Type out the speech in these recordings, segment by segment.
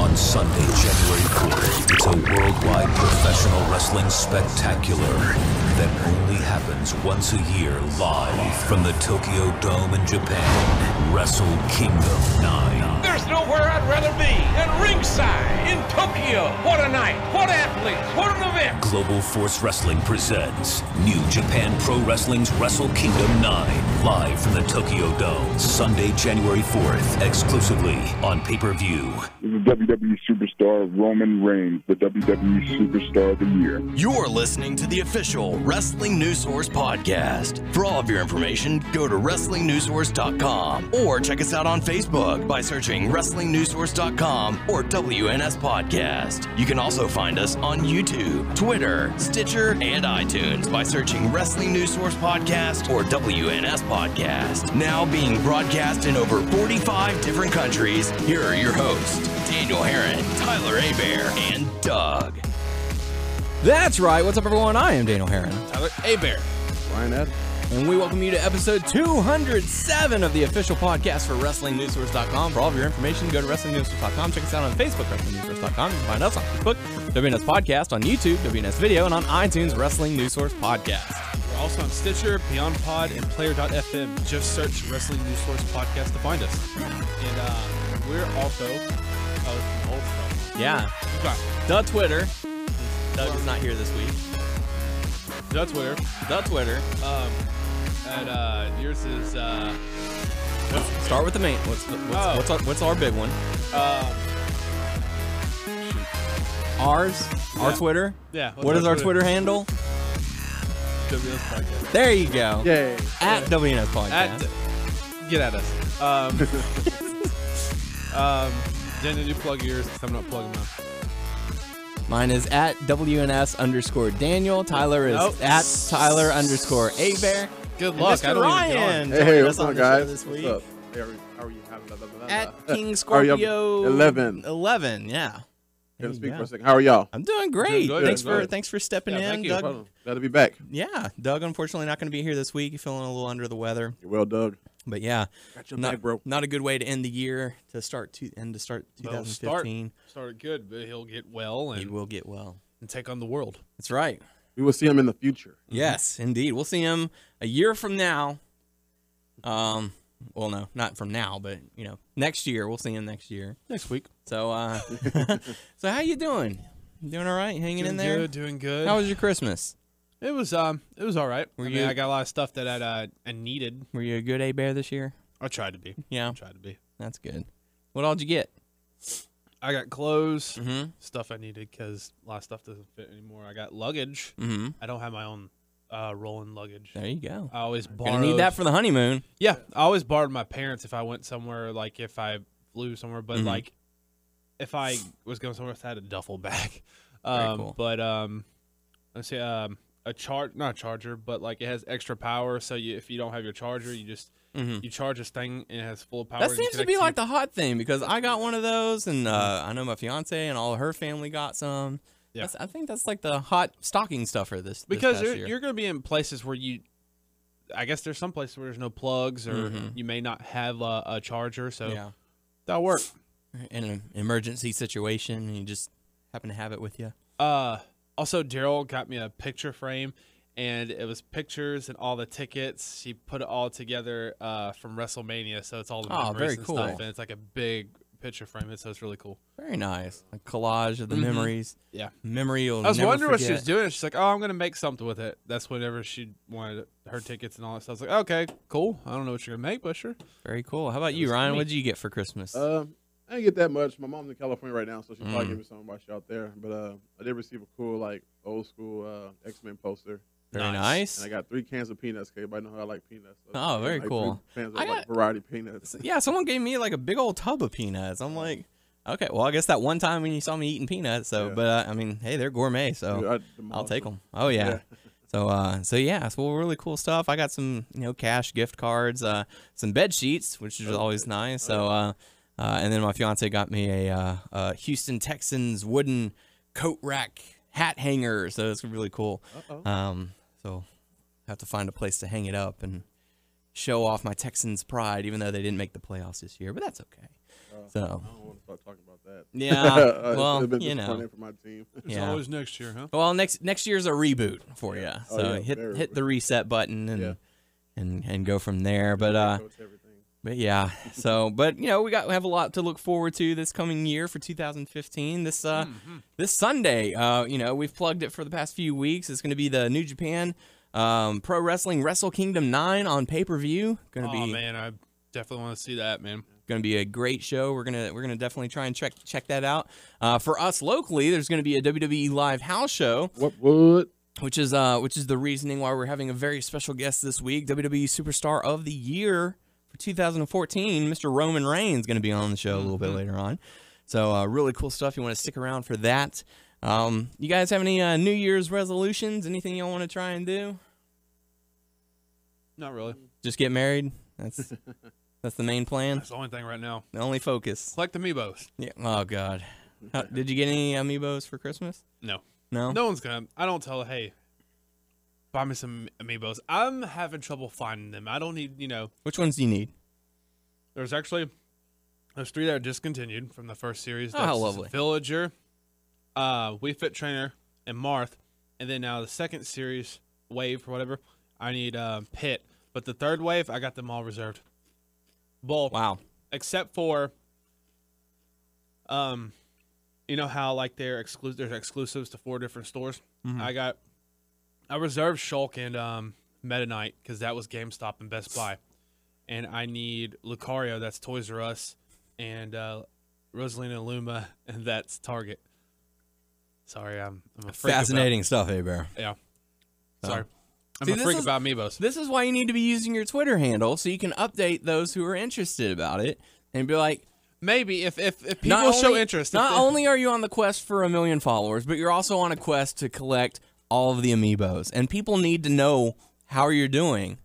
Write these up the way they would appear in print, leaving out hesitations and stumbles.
On Sunday, January 4th, it's a worldwide professional wrestling spectacular that only happens once a year live from the Tokyo Dome in Japan. Wrestle Kingdom 9. There's nowhere I'd rather be than ringside in Tokyo. What a night, what athletes, what an event. Global Force Wrestling presents New Japan Pro Wrestling's Wrestle Kingdom 9, live from the Tokyo Dome, Sunday, January 4th, exclusively on pay-per-view. This is WWE Superstar Roman Reigns, the WWE Superstar of the Year. You're listening to the official Wrestling News Source podcast. For all of your information, go to WrestlingNewsSource.com or check us out on Facebook by searching WrestlingNewsSource.com or WNS Podcast. You can also find us on YouTube, Twitter, Stitcher, and iTunes by searching Wrestling News Source Podcast or WNS Podcast. Now being broadcast in over 45 different countries, here are your hosts, Daniel Herron, Tyler Abear, and Doug. That's right. What's up, everyone? I am Daniel Herron. Tyler Abear. Ryan Ed. And we welcome you to episode 207 of the official podcast for WrestlingNewsSource.com. For all of your information, go to WrestlingNewsSource.com. Check us out on Facebook, WrestlingNewsSource.com. You can find us on Facebook, WNS Podcast, on YouTube, WNS Video, and on iTunes, Wrestling News Source Podcast. We're also on Stitcher, Beyond Pod, and Player.fm. Just search Wrestling News Source Podcast to find us. And we're also old stuff. Yeah. The Twitter. Doug is not here this week. The Twitter. The Twitter. And yours is Start with the main. What's our big one? Ours? Our Twitter? Yeah. What is our Twitter handle? WNS Podcast. There you go. Yay. At WNS Podcast. Get at us. Daniel, you plug yours because I'm not plugging mine. Mine is at WNS_Daniel. Tyler is at Tyler _Abear. Good And luck. Mr. Ryan. Hey, what's us on up, the show guys? this week. What's up? Hey, how are you? At King How are Scorpio y'all? 11. 11, yeah. Can I speak Yeah. for a second? How are y'all? I'm doing great. Doing good. Thanks for stepping in, thank you. Doug. Glad to be back. Yeah, Doug unfortunately not going to be here this week. He's feeling a little under the weather. You're well, Doug. But yeah, Got your back, bro. not a good way to end the year to start 2015. Started good, but he'll get well He and will get well. take on the world. That's right. We will see him in the future. Yes, indeed. We'll see him a year from now. Well, no, not from now, but next year. We'll see him next year. Next week. So, so how you doing? You doing all right? Hanging in there? Doing good. How was your Christmas? It was all right. you- I got a lot of stuff that I needed. Were you a good A-Bear this year? I tried to be. Yeah, that's good. What all did you get? I got clothes, Mm-hmm. stuff I needed because a lot of stuff doesn't fit anymore. I got luggage. Mm-hmm. I don't have my own rolling luggage. There you go. I always borrowed. Gonna need that for the honeymoon. Yeah, I always borrowed my parents if I went somewhere, like if I flew somewhere. But Mhm. like if I was going somewhere, I had a duffel bag. Very cool. But let's say not a charger, but like it has extra power. So if you don't have your charger, you just you charge this thing and it has full power. That and you seems to connect be your- like the hot thing because I got one of those, and I know my fiance and all of her family got some. Yeah. I think that's like the hot stocking stuffer this because past year. you're going to be in places where I guess there's some places where there's no plugs or you may not have a charger, so yeah. that'll work. In an emergency situation, and you just happen to have it with you. Also, Daryl got me a picture frame, and it was pictures and all the tickets. She put it all together from WrestleMania, so it's all the memories very and cool. stuff, and it's like a big picture frame, so it's really cool. Very nice. A collage of the memories. Yeah. Memory you'll I was never wondering what she forget. was doing. She's like, "Oh, I'm gonna make something with it." That's whenever she wanted her tickets and all that stuff. I was like, "Okay, cool. I don't know what you're gonna make, but sure." Very cool. How about you, Ryan? What did you get for Christmas? I didn't get that much. My mom's in California right now, so she probably gave me something while she's out there. But I did receive a cool, like, old school X-Men poster. Very nice. And I got 3 cans of peanuts. Cause everybody know how I like peanuts. So Oh, very like cool. 3 cans of I like got- variety peanuts. Yeah, someone gave me like a big old tub of peanuts. I'm like, okay, well, I guess that one time when you saw me eating peanuts. So, Yeah. but I mean, hey, they're gourmet, so Dude, I'll take them. Oh yeah. So really cool stuff. I got some, cash gift cards, some bed sheets, which is always nice. So, and then my fiance got me a Houston Texans wooden coat rack hat hanger. So it's really cool. So I have to find a place to hang it up and show off my Texans pride, even though they didn't make the playoffs this year. But that's okay. So I don't want to start talking about that. yeah, well, it's been you know, disappointing for my team. It's yeah. always next year, huh? Well, next year's a reboot for you. Oh, So yeah, very hit the reset button and Yeah. and go from there. But Coach everything. But yeah, so but you know we have a lot to look forward to this coming year for 2015. This this Sunday, you know we've plugged it for the past few weeks. It's going to be the New Japan Pro Wrestling Wrestle Kingdom 9 on pay-per-view. Oh man, I definitely want to see that, man. Going to be a great show. We're gonna definitely try and check that out. For us locally, there's going to be a WWE Live house show. What would? Which is the reasoning why we're having a very special guest this week, WWE Superstar of the Year for 2014, Mr. Roman Reigns, going to be on the show a little bit later on. So really cool stuff. You want to stick around for that. You guys have any New Year's resolutions? Anything you want to try and do? Not really. Just get married. That's the main plan. That's the only thing right now. The only focus. Collect amiibos. Yeah. Oh God. Did you get any amiibos for Christmas? No. No. No one's gonna. I don't tell. Hey, buy me some amiibos. I'm having trouble finding them. I don't need. You know. Which ones do you need? There's 3 that are discontinued from the first series. Oh, how lovely. Villager, We Fit Trainer, and Marth, and then now the second series wave or whatever. I need Pit, but the third wave I got them all reserved. Bulk. Wow. Except for, you know how like there's exclusives to 4 different stores. Mm-hmm. I reserved Shulk and Meta Knight because that was GameStop and Best Buy, and I need Lucario, that's Toys R Us, and Rosalina Luma, and that's Target. Sorry, I'm a freak. Fascinating stuff, Bear. Yeah. Sorry. See, I'm a freak about amiibos. This is why you need to be using your Twitter handle so you can update those who are interested about it and be like, maybe if people show interest. Not only are you on the quest for 1 million followers, but you're also on a quest to collect all of the amiibos, and people need to know how you're doing.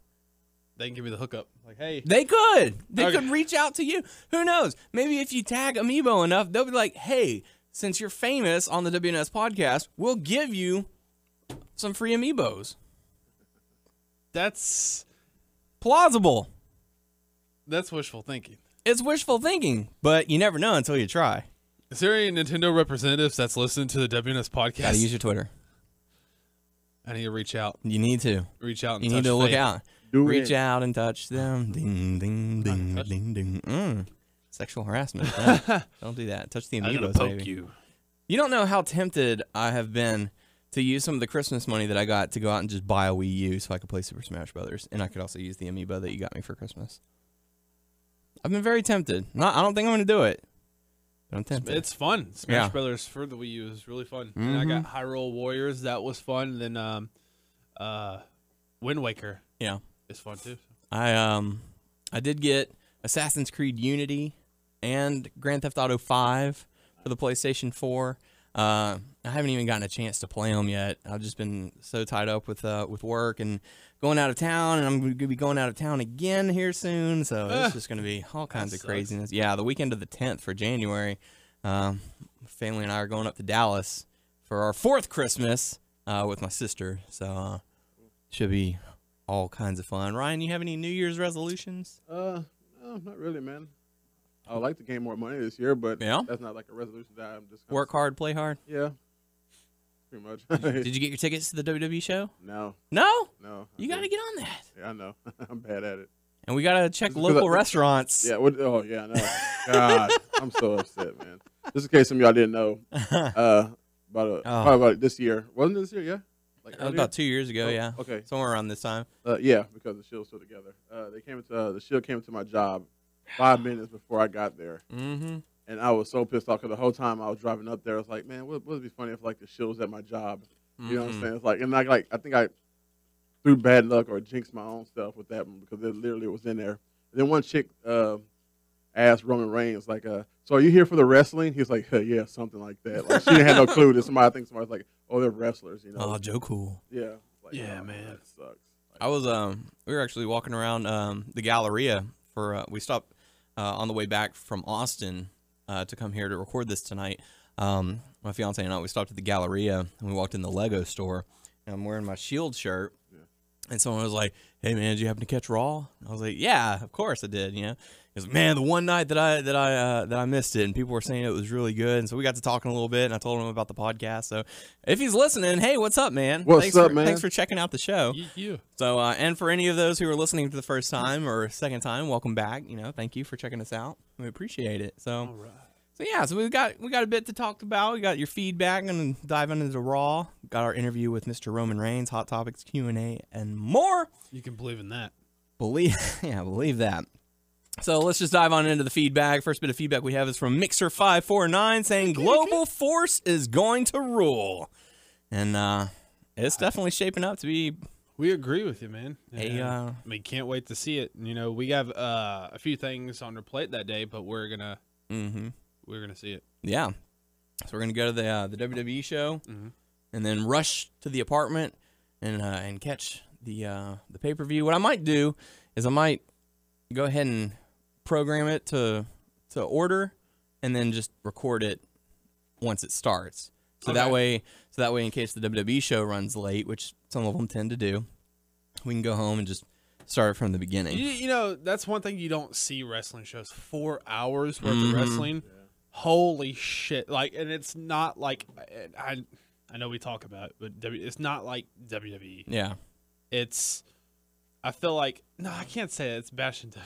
They can give me the hookup. Like, hey, they could reach out to you. Who knows? Maybe if you tag Amiibo enough, they'll be like, hey, since you're famous on the WNS podcast, we'll give you some free Amiibos. That's plausible. That's wishful thinking. It's wishful thinking, but you never know until you try. Is there any Nintendo representatives that's listening to the WNS podcast? Gotta use your Twitter. I need to reach out. You need to. Reach out and you touch need to look out. Reach it. out and touch them. Ding, ding, ding, ding, ding. Sexual harassment. Yeah. Don't do that. Touch the Amiibos, baby. You don't know how tempted I have been to use some of the Christmas money that I got to go out and just buy a Wii U so I could play Super Smash Brothers, and I could also use the Amiibo that you got me for Christmas. I've been very tempted. I don't think I'm going to do it, but I'm tempted. It's fun. Smash Brothers for the Wii U is really fun. Mm-hmm. And I got Hyrule Warriors. That was fun. And then Wind Waker. Yeah, it's fun too. I did get Assassin's Creed Unity and Grand Theft Auto 5 for the PlayStation 4. I haven't even gotten a chance to play them yet. I've just been so tied up with work and going out of town, and I'm going to be going out of town again here soon, so it's just going to be all kinds of craziness. Yeah, the weekend of the 10th for January, family and I are going up to Dallas for our 4th Christmas with my sister, so should be all kinds of fun. Ryan, you have any New Year's resolutions? No, not really, man. I would like to gain more money this year, but that's not like a resolution that I'm just work hard, play hard. Yeah, pretty much. Did you get your tickets to the WWE show? No. No? No. You got to get on that. Yeah, I know. I'm bad at it. And we got to check local restaurants. Yeah. Oh, yeah, I know. God, I'm so upset, man. Just in case some of y'all didn't know, about this year. Wasn't it this year? Yeah. Like about 2 years ago, yeah. Okay. Somewhere around this time. Yeah, because the Shield's still together. The Shield came to my job 5 minutes before I got there. Mm-hmm. And I was so pissed off because the whole time I was driving up there, I was like, man, would it be funny if like the Shield was at my job? You know what I'm saying? It's like, and I think I threw bad luck or jinxed my own stuff with that one because it literally was in there. And then one chick asked Roman Reigns, like, so are you here for the wrestling? He was like, yeah, something like that. Like, she didn't have no clue. I think somebody's like, oh, they're wrestlers, you know? Oh, Joe Cool. Yeah. Like, yeah, man. That sucks. Like, I was, we were actually walking around the Galleria for, we stopped on the way back from Austin to come here to record this tonight. My fiance and I, we stopped at the Galleria and we walked in the Lego store. And I'm wearing my Shield shirt. Yeah. And someone was like, hey, man, did you happen to catch Raw? I was like, yeah, of course I did, you know. goes, man, the one night that I missed it, and people were saying it was really good, and so we got to talking a little bit, and I told him about the podcast. So if he's listening, hey, what's up, man? What's up, man? Thanks for checking out the show. You. So and for any of those who are listening for the first time or second time, welcome back. Thank you for checking us out. We appreciate it. So. All right. So yeah, so we got a bit to talk about. We got your feedback and dive into Raw. Got our interview with Mr. Roman Reigns, Hot Topics, Q&A, and more. You can believe in that. Believe that. So let's just dive on into the feedback. First bit of feedback we have is from Mixer549 saying Global Force is going to rule, and it's definitely shaping up to be. We agree with you, man. Can't wait to see it. We have a few things on our plate that day, but we're gonna. We're gonna see it. Yeah, so we're gonna go to the WWE show, and then rush to the apartment and catch the pay-per-view. What I might do is I might go ahead and program it to order, and then just record it once it starts. So that way, in case the WWE show runs late, which some of them tend to do, we can go home and just start it from the beginning. That's one thing you don't see wrestling shows. 4 hours worth of wrestling. Holy shit! And it's not like I know we talk about it, but it's not like WWE. Yeah, I feel like I can't say it. It's bashing WWE.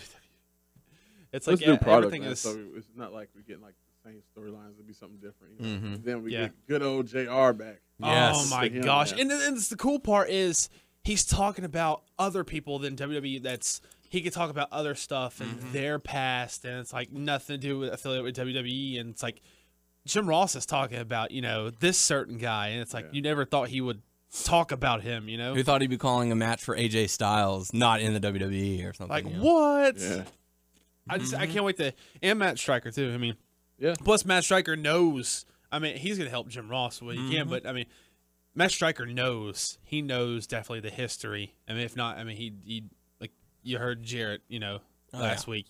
It's like everything product, is. So it's not like we're getting like the same storylines. It'll be something different. And then we get good old JR back. Yes. Oh my gosh! And the cool part is he's talking about other people than WWE. He could talk about other stuff and their past, and it's like nothing to do with affiliate with WWE. And it's like Jim Ross is talking about, this certain guy, and it's like you never thought he would talk about him, Who thought he'd be calling a match for AJ Styles, not in the WWE or something. Like, what? Yeah. I can't wait to, and Matt Striker too. Yeah. Plus Matt Striker knows, he's going to help Jim Ross what he can, but Matt Striker knows. He knows definitely the history. If not, he like you heard Jarrett, last week,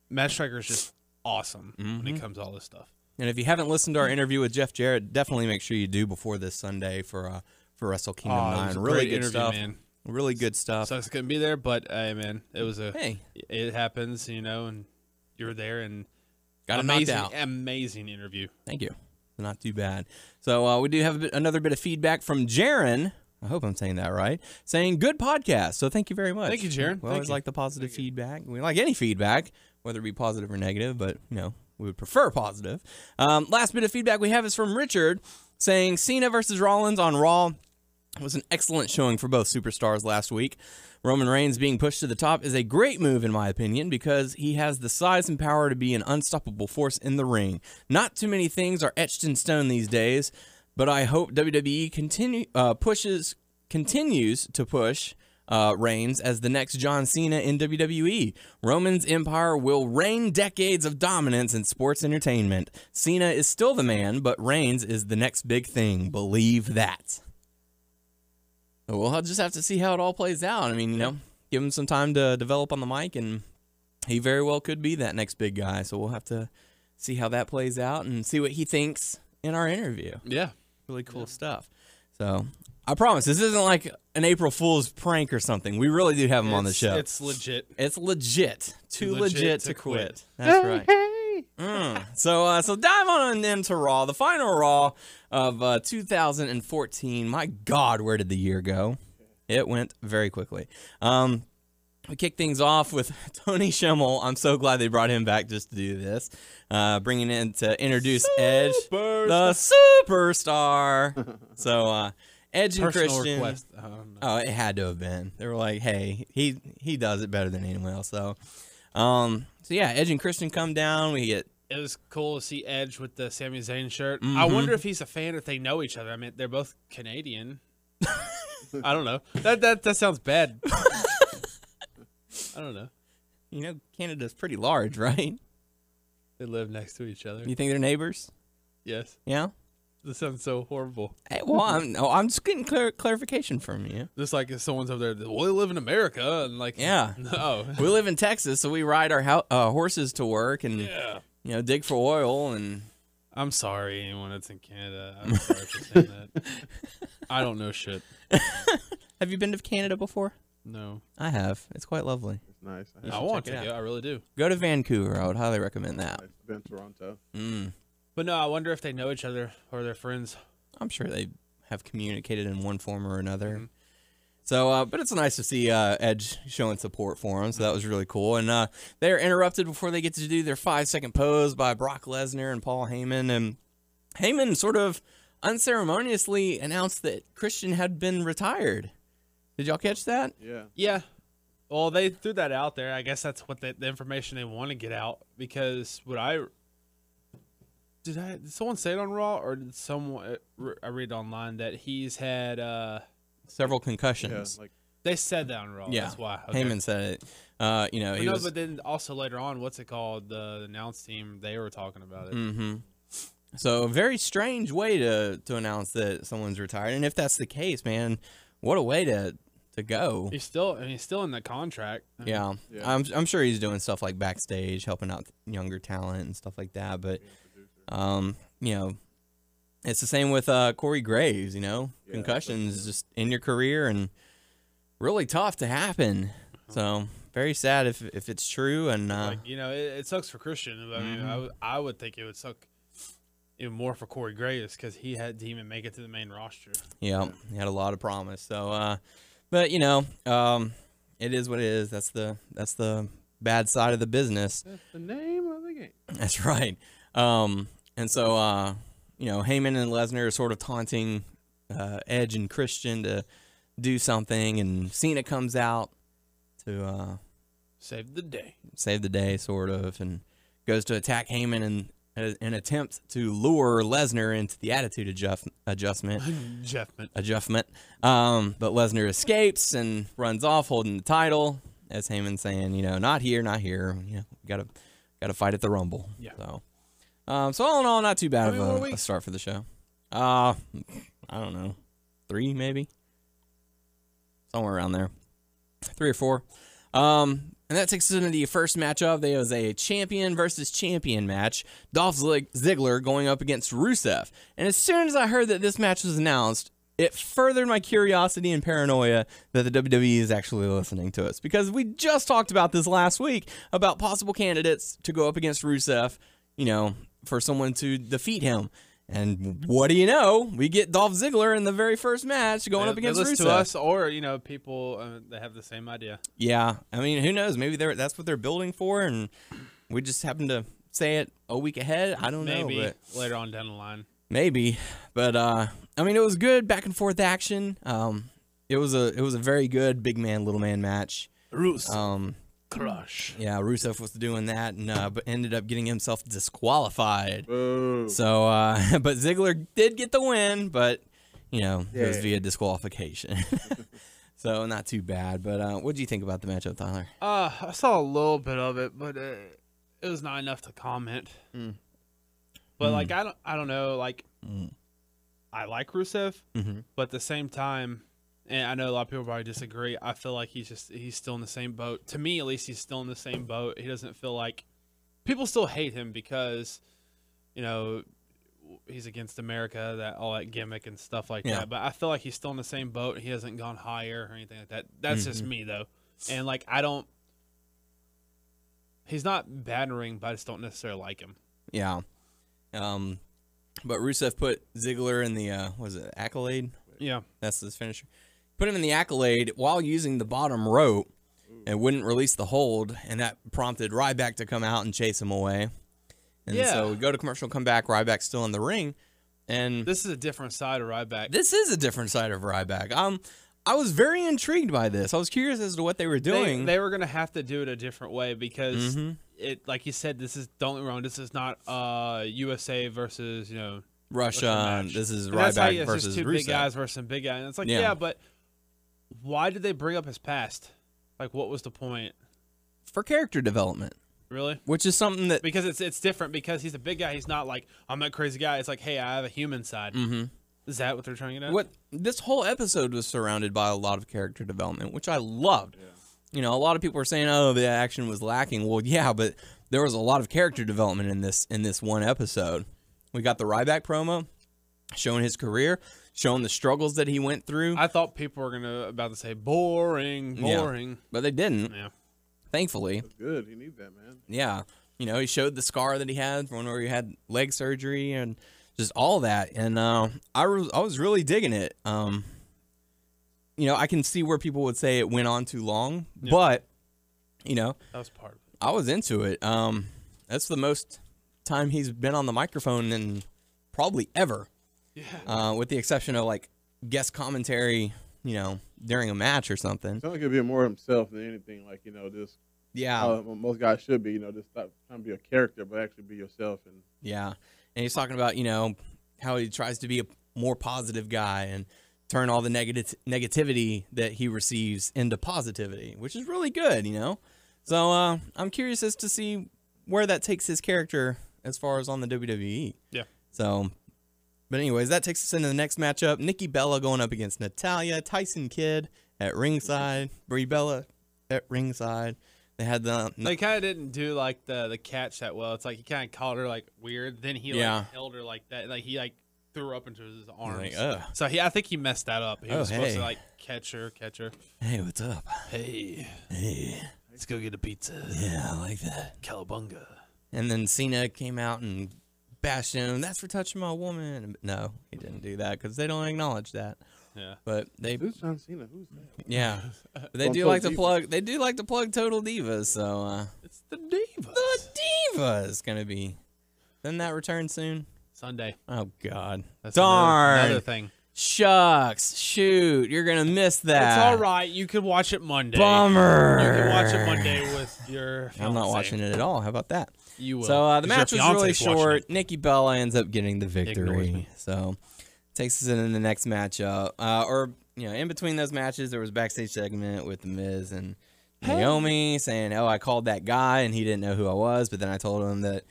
Matt Striker is just awesome when it comes to all this stuff. And if you haven't listened to our interview with Jeff Jarrett, definitely make sure you do before this Sunday for Wrestle Kingdom 9. Really good stuff, man. Really good stuff. So it's gonna be there, but hey, man, it was it happens, and you were there and got it knocked out. Amazing interview. Thank you. Not too bad. So we do have another bit of feedback from Jaron. I hope I'm saying that right. Saying good podcast. So thank you very much. Thank you, Jaron. We always like the positive feedback. We like any feedback, whether it be positive or negative, but we would prefer positive. Last bit of feedback we have is from Richard saying Cena versus Rollins on Raw was an excellent showing for both superstars last week. Roman Reigns being pushed to the top is a great move in my opinion because he has the size and power to be an unstoppable force in the ring. Not too many things are etched in stone these days, but I hope WWE continues to push Reigns as the next John Cena in WWE. Roman's empire will reign decades of dominance in sports entertainment. Cena is still the man, but Reigns is the next big thing. Believe that. We'll just have to see how it all plays out. Give him some time to develop on the mic, and he very well could be that next big guy. So we'll have to see how that plays out and see what he thinks in our interview. Yeah. Really cool stuff. So I promise this isn't like an April Fool's prank or something. We really do have him on the show. It's legit. It's legit. Too legit to quit. That's right. So dive on into Raw, the final Raw of 2014. My God, where did the year go? It went very quickly. We kick things off with Tony Schimmel. I'm so glad they brought him back just to do this. Bringing in to introduce Edge, the Superstar. So Edge and Personal Christian. request. Oh, it had to have been. They were like, hey, he does it better than anyone else. So yeah, Edge and Christian come down. It was cool to see Edge with the Sami Zayn shirt. I wonder if he's a fan, if they know each other. They're both Canadian. I don't know. That sounds bad. I don't know. Canada's pretty large, right? They live next to each other. You think they're neighbors? Yes. Yeah? This sounds so horrible. Hey, well, I'm just getting clarification from you. Just like if someone's over there, well, they live in America, and like, yeah, no, we live in Texas, so we ride our horses to work and dig for oil. And I'm sorry, anyone that's in Canada. I'm sorry for saying that. I don't know shit. Have you been to Canada before? No. I have. It's quite lovely. It's nice. I want check it to. out. I really do. Go to Vancouver. I would highly recommend that. I've been to Toronto. But no, I wonder if they know each other or they're friends. I'm sure they have communicated in one form or another. Mm-hmm. So, but it's nice to see Edge showing support for him. So that was really cool. And they're interrupted before they get to do their 5-second pose by Brock Lesnar and Paul Heyman. And Heyman sort of unceremoniously announced that Christian had been retired. Did y'all catch that? Yeah. Yeah. Well, they threw that out there. I guess that's what the information they want to get out. Because did someone say it on Raw, or did someone I read online that he's had Several Yeah. concussions. Like, they said that on Raw. Yeah, That's why. Okay. Heyman said it. He was. But then also later on, what's it called? The announce team, they were talking about it. Mm-hmm. So a very strange way to announce that someone's retired. And if that's the case, man, what a way to go. He's still in the contract. Yeah. Yeah. I'm sure he's doing stuff like backstage, helping out younger talent and stuff like that. But, it's the same with Corey Graves, concussions is just in your career and really tough to happen. So very sad if it's true. And, it sucks for Christian. But, I mean, I would think it would suck even more for Corey Graves because he had to even make it to the main roster. Yeah, he had a lot of promise. So, but it is what it is. That's the bad side of the business. that's the name of the game. That's right. And so Heyman and Lesnar are sort of taunting Edge and Christian to do something, and Cena comes out to Save the day, sort of, and goes to attack Heyman in an attempt to lure Lesnar into the attitude adjustment. But Lesnar escapes and runs off holding the title, as Heyman saying, not here, not here. Gotta fight at the Rumble. Yeah. So all in all, not too bad How many more of a weeks? start for the show. I don't know, 3 maybe, somewhere around there, 3 or 4. And that takes us into the first matchup. There was a champion versus champion match. Dolph Ziggler going up against Rusev. And as soon as I heard that this match was announced, it furthered my curiosity and paranoia that the WWE is actually listening to us. Because we just talked about this last week, about possible candidates to go up against Rusev, for someone to defeat him. And what do you know? We get Dolph Ziggler in the very first match going up against they listen Rusev. to us, or people that have the same idea. Yeah, I mean, who knows? Maybe that's what they're building for, and we just happen to say it a week ahead. I don't know. Maybe But later on down the line. maybe, but I mean, it was good back and forth action. It was a very good big man little man match. Crush. Yeah, Rusev was doing that, and but ended up getting himself disqualified. Boo. So, but Ziggler did get the win, but it was via disqualification. So not too bad. But what do you think about the matchup, Tyler? I saw a little bit of it, but it was not enough to comment. But I don't know. I like Rusev, but at the same time, and I know a lot of people probably disagree, I feel like he's still in the same boat. To me, at least, he's still in the same boat. He doesn't feel like people still hate him because, he's against America, all that gimmick and stuff like that. But I feel like he's still in the same boat. He hasn't gone higher or anything like that. That's just me though. And he's not battering, but I just don't necessarily like him. Yeah. But Rusev put Ziggler in the Accolade? Yeah. That's his finisher. Put him in the Accolade while using the bottom rope and wouldn't release the hold, and that prompted Ryback to come out and chase him away. And so we go to commercial, come back, Ryback's still in the ring. And this is a different side of Ryback. This is a different side of Ryback. I was very intrigued by this. I was curious as to what they were doing. They were going to have to do it a different way because it, like you said, don't get me wrong, this is not USA versus, Russia. This is and that's how Ryback it's versus just two Rusev. big guys versus some big guy. And it's like, yeah, but why did they bring up his past? Like, what was the point? For character development. Really? Which is something that... Because it's different because he's a big guy. He's not like, I'm that crazy guy. It's like, hey, I have a human side. Is that what they're trying to get at? This whole episode was surrounded by a lot of character development, which I loved. Yeah. A lot of people are saying, oh, the action was lacking. Well, yeah, but there was a lot of character development in this one episode. We got the Ryback promo. showing his career, showing the struggles that he went through. I thought people were about to say boring, Yeah, but they didn't. Yeah. Thankfully. That's good. You need that, man. Yeah. You know, he showed the scar that he had from where he had leg surgery and just all that. And I was really digging it. You know, I can see where people would say it went on too long, but, you know, that was part of it. I was into it. That's the most time he's been on the microphone in probably ever. Yeah. With the exception of, like, guest commentary, you know, during a match or something. Sounds like he'd be more himself than anything. Like, you know, just how most guys should be. You know, just stop trying to be a character, but actually be yourself. And yeah, and he's talking about, you know, how he tries to be a more positive guy and turn all the negativity that he receives into positivity, which is really good, you know. So I'm curious as to see where that takes his character as far as on the WWE. Yeah. So. But anyways, that takes us into the next matchup. Nikki Bella going up against Natalya. Tyson Kidd at ringside. Brie Bella at ringside. They had the... They kind of didn't do, like, the catch that well. It's like he kind of called her, like, weird. Then he, like, held her like that. Like, he, like, threw her up into his arms. Like, so I think he messed that up. He was supposed to, like, catch her. Hey, what's up? Hey. Let's go get a pizza. Yeah, I like that. Cowabunga. And then Cena came out and... bashed him. That's for touching my woman. No, he didn't do that because they don't acknowledge that. Yeah, but they. Who's John Cena? Who's that? Yeah, but they do like to plug. They do like to plug Total Divas. So it's the Divas. The Divas gonna be. Then that return soon. Sunday. Oh God. That's darn. Another thing. Shucks. Shoot. You're gonna miss that. It's all right. You could watch it Monday. Bummer. You can watch it Monday with your fiancé. I'm not watching it at all. How about that? You will. So the match was really short. Nikki Bella ends up getting the victory. So takes us into the next matchup. Or, you know, in between those matches, there was a backstage segment with The Miz and Naomi saying, oh, I called that guy and he didn't know who I was. But then I told him that,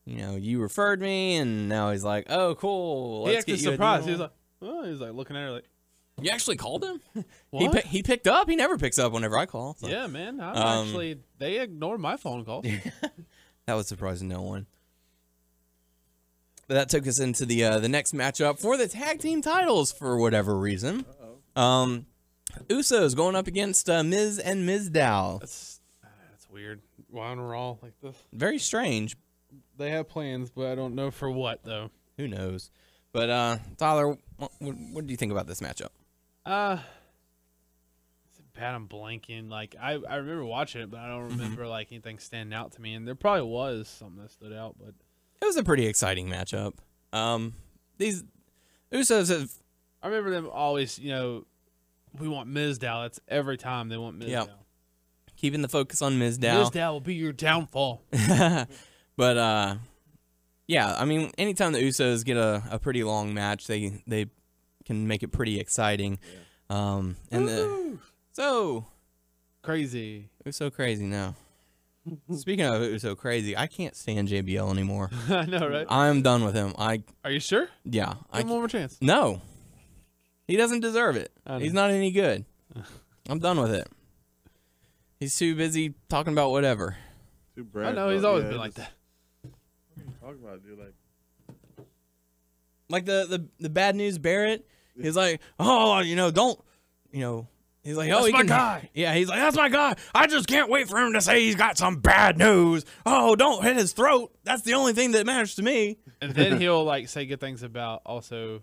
you know, you referred me. And now he's like, oh, cool. Let's get you surprised. He's like, oh, he's like looking at her like, you actually called him? What? He picked up. He never picks up whenever I call. So. Yeah, man. Actually, they ignored my phone calls. That was surprising no one. But that took us into the next matchup for the tag team titles for whatever reason. Usos going up against Miz and Mizdow. That's weird. Why on Raw like this? Very strange. They have plans, but I don't know for what though. Who knows? But Tyler, what do you think about this matchup? It's bad. I'm blanking. Like I remember watching it, but I don't remember like anything standing out to me. And there probably was something that stood out, but it was a pretty exciting matchup. These Usos have. I remember them always. You know, we want Mizdow. That's every time they want Mizdow. Yep. Keeping the focus on Mizdow. Mizdow will be your downfall. But yeah, I mean, anytime the Usos get a pretty long match, they can make it pretty exciting. Yeah. So crazy. Uso crazy now. Speaking of Uso crazy, I can't stand JBL anymore. I know, right? I'm done with him. Are you sure? Yeah. Give him one more chance. No. He doesn't deserve it. He's not any good. I'm done with it. He's too busy talking about whatever. Too brave. I know, he's always been like that. Talk about it, dude. Like the bad news Barrett. He's like, oh, you know, don't, you know. He's like, oh, that's he my can, guy. Yeah, he's like, that's my guy. I just can't wait for him to say he's got some bad news. Oh, don't hit his throat. That's the only thing that matters to me. And then he'll like say good things about also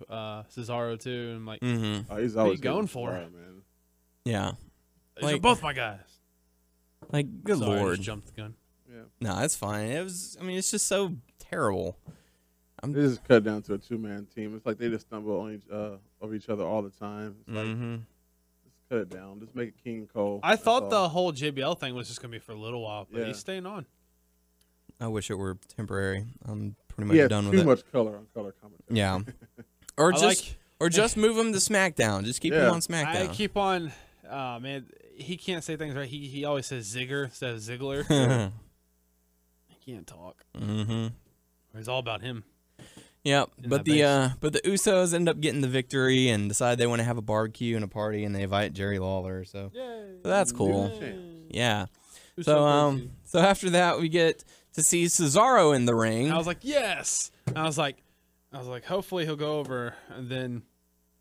Cesaro too, and like, oh, he's always going for it, man. Yeah, these are both my guys. Like, good Sorry, I lord, just jumped the gun. Yeah, no, that's fine. It was. I mean, it's just so terrible. They just cut down to a 2-man team. It's like they just stumble on over each other all the time. It's like, just cut it down. Just make it King Cole. I thought the whole JBL thing was just gonna be for a little while, but he's staying on. I wish it were temporary. I'm pretty much done with it. Too much color on color commentary. Yeah, or just move him to SmackDown. Just keep him on SmackDown. I keep on. Man, he can't say things right. He always says Zigger instead of Ziggler. He can't talk. It's all about him. Yep, but the Usos end up getting the victory and decide they want to have a barbecue and a party, and they invite Jerry Lawler. So that's cool. Yeah. So after that we get to see Cesaro in the ring. And I was like, yes. And I was like, I was like, hopefully he'll go over, and then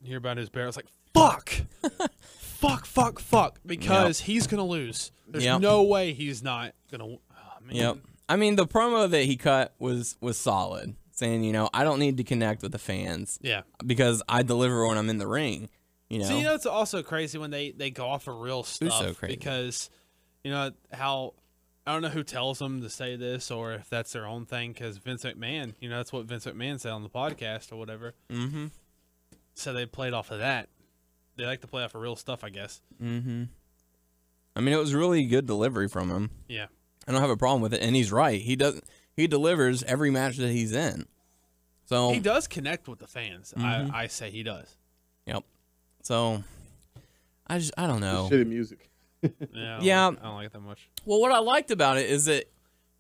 hear about his bear. I was like, fuck, fuck, because he's gonna lose. There's no way he's not gonna. Oh, man. Yep. I mean, the promo that he cut was solid, saying, you know, I don't need to connect with the fans. Yeah. Because I deliver when I'm in the ring. You know. So, you know, it's also crazy when they go off of real stuff. So crazy. Because, you know, how I don't know who tells them to say this or if that's their own thing. Because Vince McMahon, you know, that's what Vince McMahon said on the podcast or whatever. Mm-hmm. So they played off of that. They like to play off of real stuff, I guess. Mm-hmm. I mean, it was really good delivery from him. Yeah. I don't have a problem with it, and he's right. He delivers every match that he's in. So he does connect with the fans. Mm-hmm. I say he does. Yep. So I don't know. Shitty music. Yeah. I don't like it that much. Well, what I liked about it is that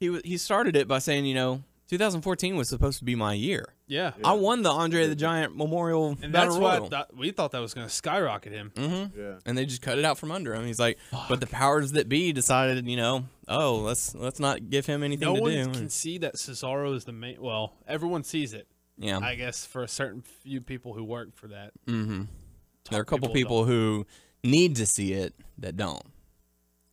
he started it by saying, you know, 2014 was supposed to be my year. Yeah. I won the Andre the Giant Memorial And Battle that's Royal. what we thought that was going to skyrocket him. Mm-hmm. Yeah. And they just cut it out from under him. He's like, but the powers that be decided, you know, let's not give him anything No to one do. can see that Cesaro is the main. Well, everyone sees it. Yeah. I guess for a certain few people who work for that. Mm-hmm. There are a couple people who need to see it that don't.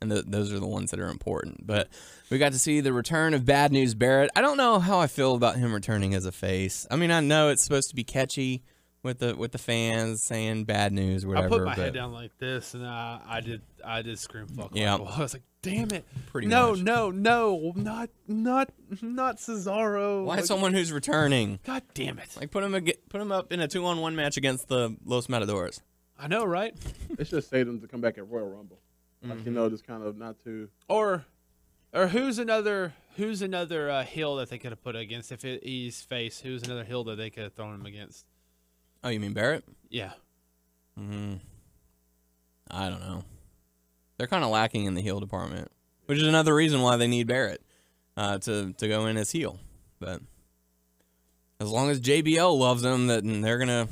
And those are the ones that are important. But we got to see the return of Bad News Barrett. I don't know how I feel about him returning as a face. I mean, I know it's supposed to be catchy with the fans saying bad news, whatever. I put my head down like this, and I did scream fuck. Yeah. Like, I was like, damn it. Pretty no, much. No, not Cesaro. Why like, someone who's returning? God damn it. Like put him up in a 2-on-1 match against the Los Matadors. I know, right? They should say them to come back at Royal Rumble. Like, you know, just kind of not too. Or who's another heel that they could have put against if he's face? Who's another heel that they could have thrown him against? Oh, you mean Barrett? Yeah. I don't know. They're kind of lacking in the heel department, which is another reason why they need Barrett to go in as heel. But as long as JBL loves him, then they're gonna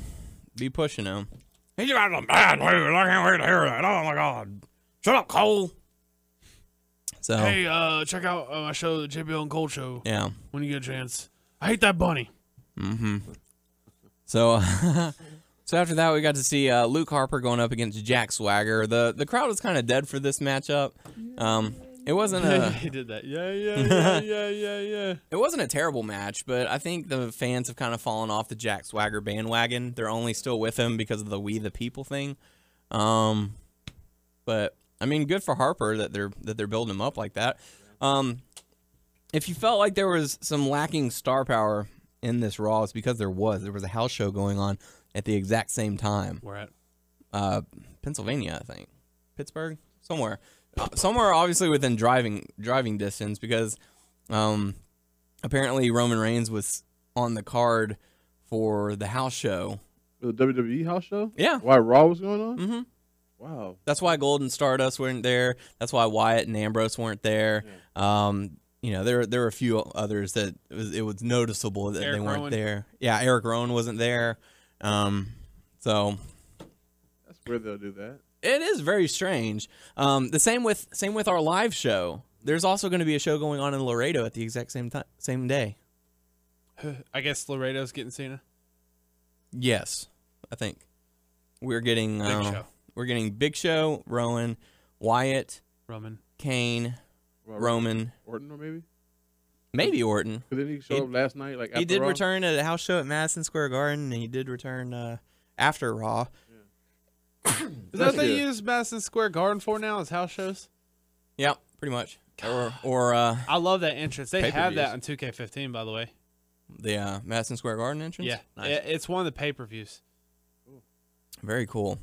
be pushing him. He's got some bad news. I can't wait to hear that. Oh my God! Shut up, Cole. So Hey, check out my show, the JBL and Gold Show. yeah. When you get a chance. I hate that bunny. Mm-hmm. So, so after that, we got to see Luke Harper going up against Jack Swagger. The crowd was kind of dead for this matchup. It wasn't a He did that. Yeah. it wasn't a terrible match, but I think the fans have kind of fallen off the Jack Swagger bandwagon. They're only still with him because of the We the People thing. But I mean, good for Harper that they're building him up like that. If you felt like there was some lacking star power in this Raw, it's because there was a house show going on at the exact same time. Where at? Pennsylvania, I think. Pittsburgh, somewhere obviously within driving distance, because apparently Roman Reigns was on the card for the house show. The WWE house show? Yeah. Why Raw was going on? Mm-hmm. Wow. That's why Golden Stardust weren't there. That's why Wyatt and Ambrose weren't there. Yeah. You know, there were a few others that it was noticeable that they weren't there. Yeah, Eric Rowan wasn't there. So that's weird they'll do that. It is very strange. The same with our live show. There's also going to be a show going on in Laredo at the exact same day. I guess Laredo's getting Cena. Yes, I think we're getting Big Show. We're getting Big Show, Rowan, Wyatt, Roman, Kane, Roman, Orton, or maybe Orton. But then he showed up last night. Like after he did Raw? return at a house show at Madison Square Garden, and he did return after Raw. Is that what they use Madison Square Garden for now? Is house shows? Yeah, pretty much. Or I love that entrance. They have that on pay-per-views. 2K15, by the way. The Madison Square Garden entrance. Yeah, Nice. it's one of the pay-per-views. Very cool.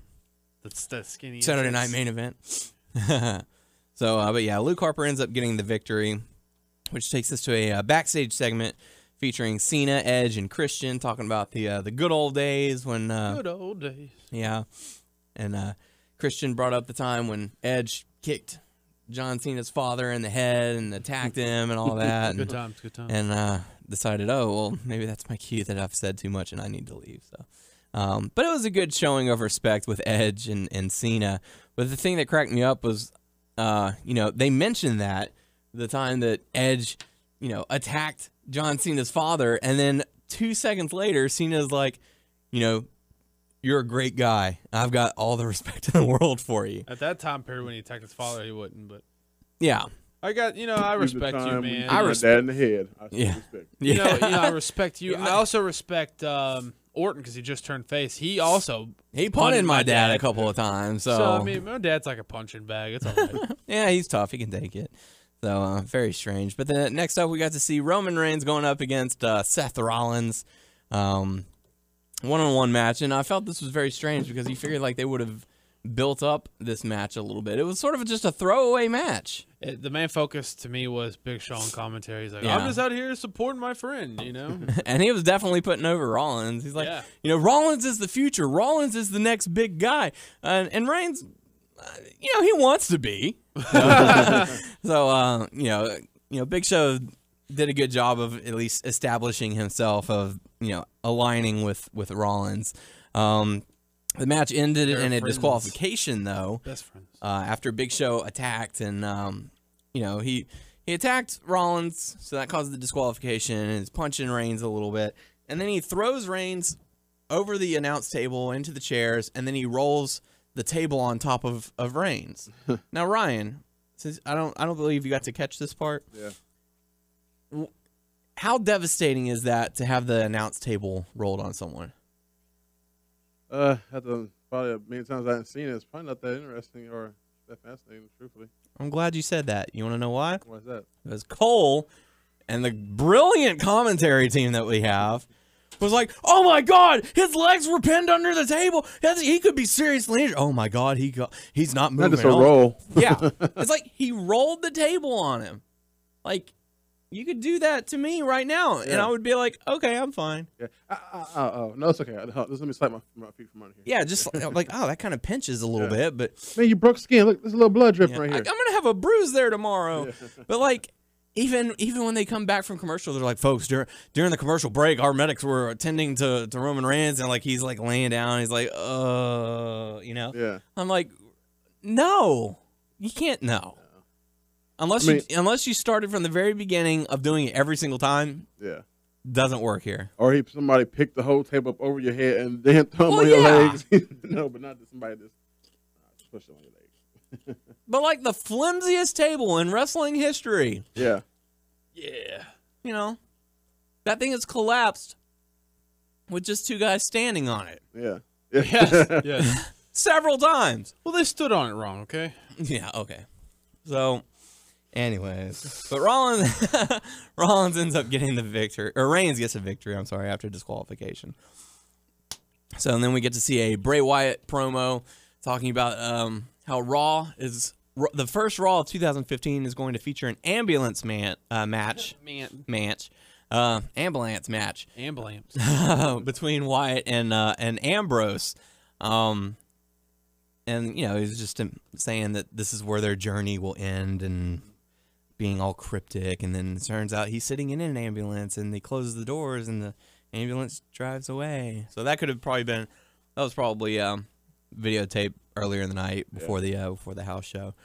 That's the skinny Saturday entrance. night main event. So, but yeah, Luke Harper ends up getting the victory, which takes us to a backstage segment featuring Cena, Edge, and Christian talking about the good old days when good old days. Yeah, and Christian brought up the time when Edge kicked John Cena's father in the head and attacked him and all that. Good times, good times. And decided, oh well, maybe that's my cue that I've said too much and I need to leave. So. But it was a good showing of respect with Edge and Cena. But the thing that cracked me up was, they mentioned that the time that Edge, attacked John Cena's father, and then 2 seconds later, Cena's like, you know, you're a great guy. I've got all the respect in the world for you. At that time period when he attacked his father, he wouldn't. But Yeah. I got, I respect you, man. I respect my dad in the head. I respect you. I respect you. I also respect Orton because he just turned face. He punted my dad a couple of times. So I mean, my dad's like a punching bag. It's all right. Yeah, he's tough. He can take it. So very strange. But then next up, we got to see Roman Reigns going up against Seth Rollins. One-on-one match, and I felt this was very strange because you figured like they would have built up this match a little bit. It was sort of just a throwaway match. The main focus to me was Big Show on commentary. He's like, Yeah. I'm just out here supporting my friend, And he was definitely putting over Rollins. He's like, Rollins is the future. Rollins is the next big guy. And Reigns, he wants to be. So, Big Show did a good job of at least establishing himself of, aligning with Rollins. The match ended in a disqualification, though. Best friends. After Big Show attacked, and he attacked Rollins, so that caused the disqualification, and he's punching Reigns a little bit, and then he throws Reigns over the announce table into the chairs, and then he rolls the table on top of Reigns. Now, Ryan, since I don't believe you got to catch this part. Yeah. How devastating is that to have the announce table rolled on someone? After probably many times I haven't seen it, it's probably not that interesting or that fascinating, truthfully. I'm glad you said that. You want to know why? Why is that? Because Cole and the brilliant commentary team that we have was like, oh my God, his legs were pinned under the table. He could be seriously injured. Oh my God, he's not moving. Not just a roll. Yeah. It's like he rolled the table on him. Like, you could do that to me right now, and I would be like, okay, I'm fine. Yeah. No, it's okay. Just let me slap my feet from under here. Yeah, just like, oh, that kind of pinches a little bit, but man, you broke skin. Look, there's a little blood dripping right here. I'm gonna have a bruise there tomorrow. But like, even when they come back from commercial, they're like, folks, during the commercial break, our medics were attending to Roman Reigns, and like he's like laying down, he's like, Yeah. I'm like, no, you can't know. Unless you started from the very beginning of doing it every single time, doesn't work here. Or somebody picked the whole table up over your head and then throw them on your legs. No, but not somebody just push them on your legs. But like the flimsiest table in wrestling history. Yeah. Yeah. That thing has collapsed with just two guys standing on it. Yeah. Yes. Several times. Well, they stood on it wrong, okay? Yeah, okay. So, anyways, but Rollins ends up getting the victory, or Reigns gets a victory, I'm sorry, after disqualification. So, and then we get to see a Bray Wyatt promo talking about how the first Raw of 2015 is going to feature an ambulance match between Wyatt and Ambrose. And, he's just saying that this is where their journey will end and being all cryptic. And then it turns out he's sitting in an ambulance and he closes the doors and the ambulance drives away. So that was probably videotape earlier in the night before the house show.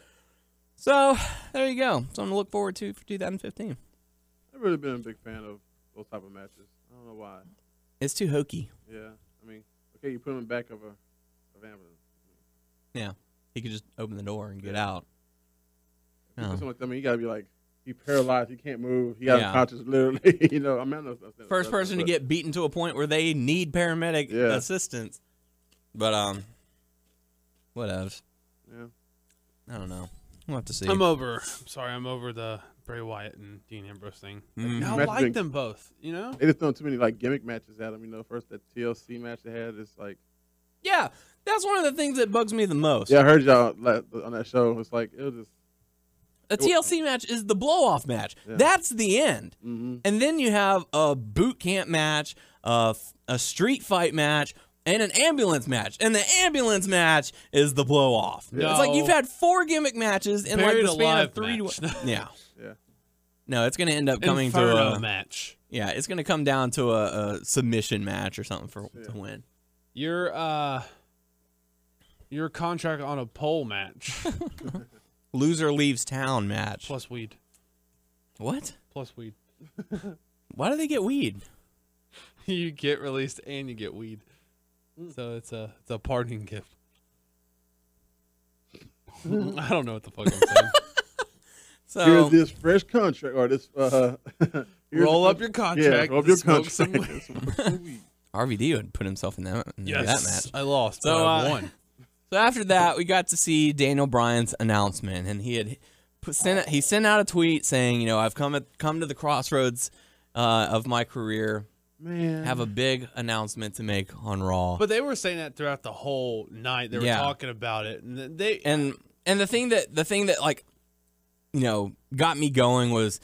So there you go. Something to look forward to for 2015. I've really been a big fan of those type of matches. I don't know why. It's too hokey. Yeah. I mean, okay, you put him in the back of ambulance. Yeah, he could just open the door and get out. I mean, you gotta be like, he paralyzed, he can't move, he got unconscious, literally. First person to get beaten to a point where they need paramedic assistance. But what else? Yeah, I don't know. We'll have to see. I'm over the Bray Wyatt and Dean Ambrose thing. I like them both. They just throw too many like gimmick matches at them. First that TLC match they had, it's like. Yeah, that's one of the things that bugs me the most. Yeah, I heard y'all on that show. It's like it was just. A TLC match is the blow-off match. Yeah. That's the end. Mm-hmm. And then you have a boot camp match, a street fight match, and an ambulance match. And the ambulance match is the blow-off. No. It's like you've had 4 gimmick matches in like the span of 3 Yeah. Yeah. No, it's going to end up coming to a match. Yeah, it's going to come down to a submission match or something to win. Your contract on a pole match. Loser leaves town match. Plus weed. What? Plus weed. Why do they get weed? you get released and you get weed. So it's a parting gift. I don't know what the fuck I'm saying. So Here's this fresh contract, or this. Roll up your contract. Yeah, roll up your smoke contract. some weed. Smoke some weed. RVD would put himself in that match. I lost, So, but I won. So after that, we got to see Daniel Bryan's announcement, and he sent out a tweet saying, I've come to the crossroads of my career. Man, Have a big announcement to make on Raw. But they were saying that throughout the whole night. They were talking about it, and the thing that like, got me going was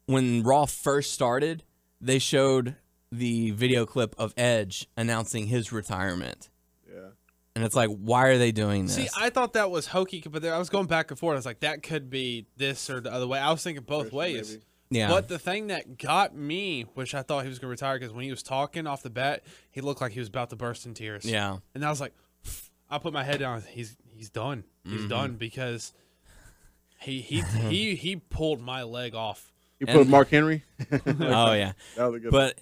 when Raw first started. They showed the video clip of Edge announcing his retirement. Yeah. And it's like, why are they doing this? See, I thought that was hokey, but I was going back and forth. I was like, that could be this or the other way. I was thinking both ways. Maybe. Yeah. But the thing that got me, which I thought he was going to retire, because when he was talking off the bat, he looked like he was about to burst in tears. Yeah. And I was like, I put my head down. He's done. He's done because he pulled my leg off. You put Mark Henry. Oh yeah. That was a good. But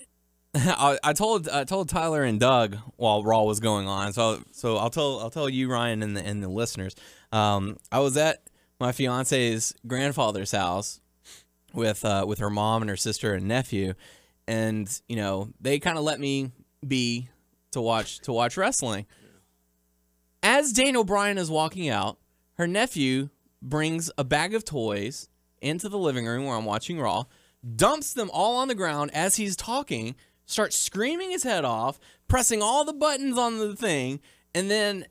I told Tyler and Doug while Raw was going on. So I'll tell you, Ryan, and the listeners. I was at my fiance's grandfather's house with her mom and her sister and nephew, and they kind of let me be to watch wrestling. As Daniel Bryan is walking out, her nephew brings a bag of toys into the living room where I'm watching Raw, dumps them all on the ground as he's talking, starts screaming his head off, pressing all the buttons on the thing, and then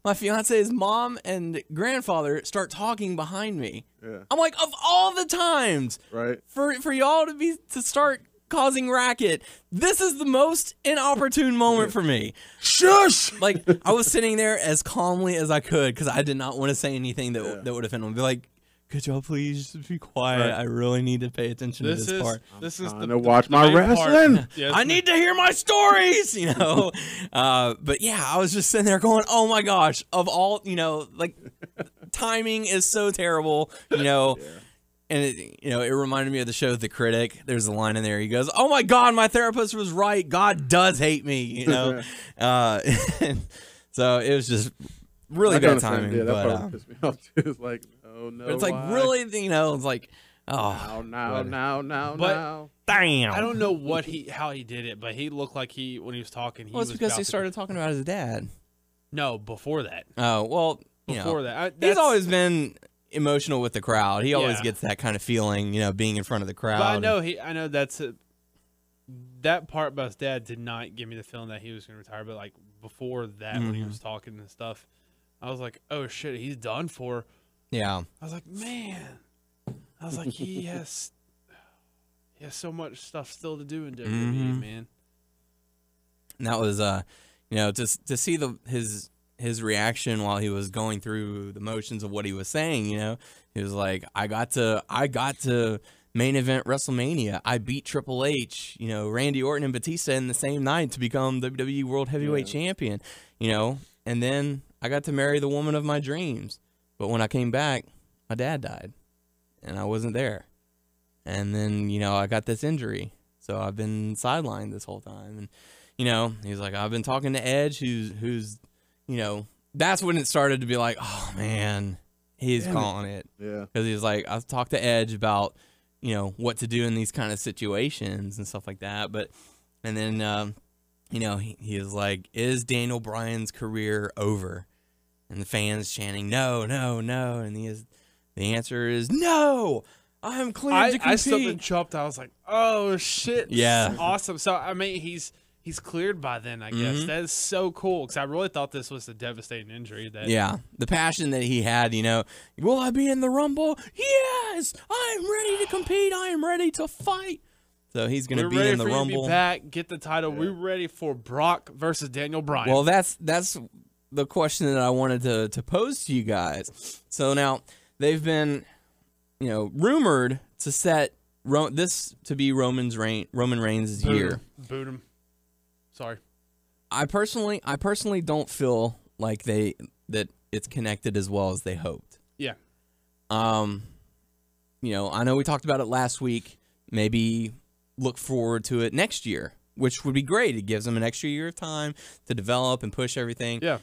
my fiance's mom and grandfather start talking behind me. Yeah. I'm like, of all the times Right. for y'all to start causing racket, this is the most inopportune moment for me. Shush. Like, I was sitting there as calmly as I could because I did not want to say anything that would offend them. Be like, could y'all please just be quiet? Right. I really need to pay attention to this part. This is To watch my wrestling. I need to hear my stories, But yeah, I was just sitting there going, oh my gosh, of all, like timing is so terrible, And it reminded me of the show The Critic. There's a line in there. He goes, "Oh my God, my therapist was right. God does hate me." So it was just really bad timing. Yeah, that but probably pissed me off too. It's like, oh no. but it's like really, it's like, oh, But damn. I don't know how he did it, but he looked like when he was talking. Well, it's because he started talking about his dad. No, before that. Oh well, Before that, he's always been emotional with the crowd. He always Yeah. gets that kind of feeling, being in front of the crowd. But I know that's that part about his dad did not give me the feeling that he was going to retire. But like before that, when he was talking and stuff, I was like, oh shit, he's done for. Yeah. I was like, man. I was like, he has so much stuff still to do in WWE, man. And that was, to see his reaction while he was going through the motions of what he was saying. He was like, I got to main event WrestleMania. I beat Triple H, Randy Orton and Batista in the same night to become WWE World Heavyweight Champion, and then I got to marry the woman of my dreams. But when I came back, my dad died and I wasn't there. And then, I got this injury. So I've been sidelined this whole time. And, he's like, I've been talking to Edge, who's that's when it started to be like, oh man, he's calling it. Yeah. Because he's like, I've talked to Edge about, what to do in these kind of situations and stuff like that. And then, he is like, is Daniel Bryan's career over? And the fans chanting, no, no, no. And the answer is no. I'm cleared to compete. I still been chopped. I was like, oh shit. Yeah. Awesome. So I mean, he's cleared by then, I guess. That is so cool because I really thought this was a devastating injury. Yeah, the passion that he had, will I be in the Rumble? Yes, I'm ready to compete. I am ready to fight. So he's going to be in the Rumble. You to be back, get the title. Yeah. We're ready for Brock versus Daniel Bryan. Well, that's the question that I wanted to pose to you guys. So now they've been, rumored to set this to be Roman Reigns' year. Boot him. Sorry. I personally don't feel like that it's connected as well as they hoped. Yeah. I know we talked about it last week. Maybe look forward to it next year which would be great. It gives him an extra year of time to develop and push everything. Yeah.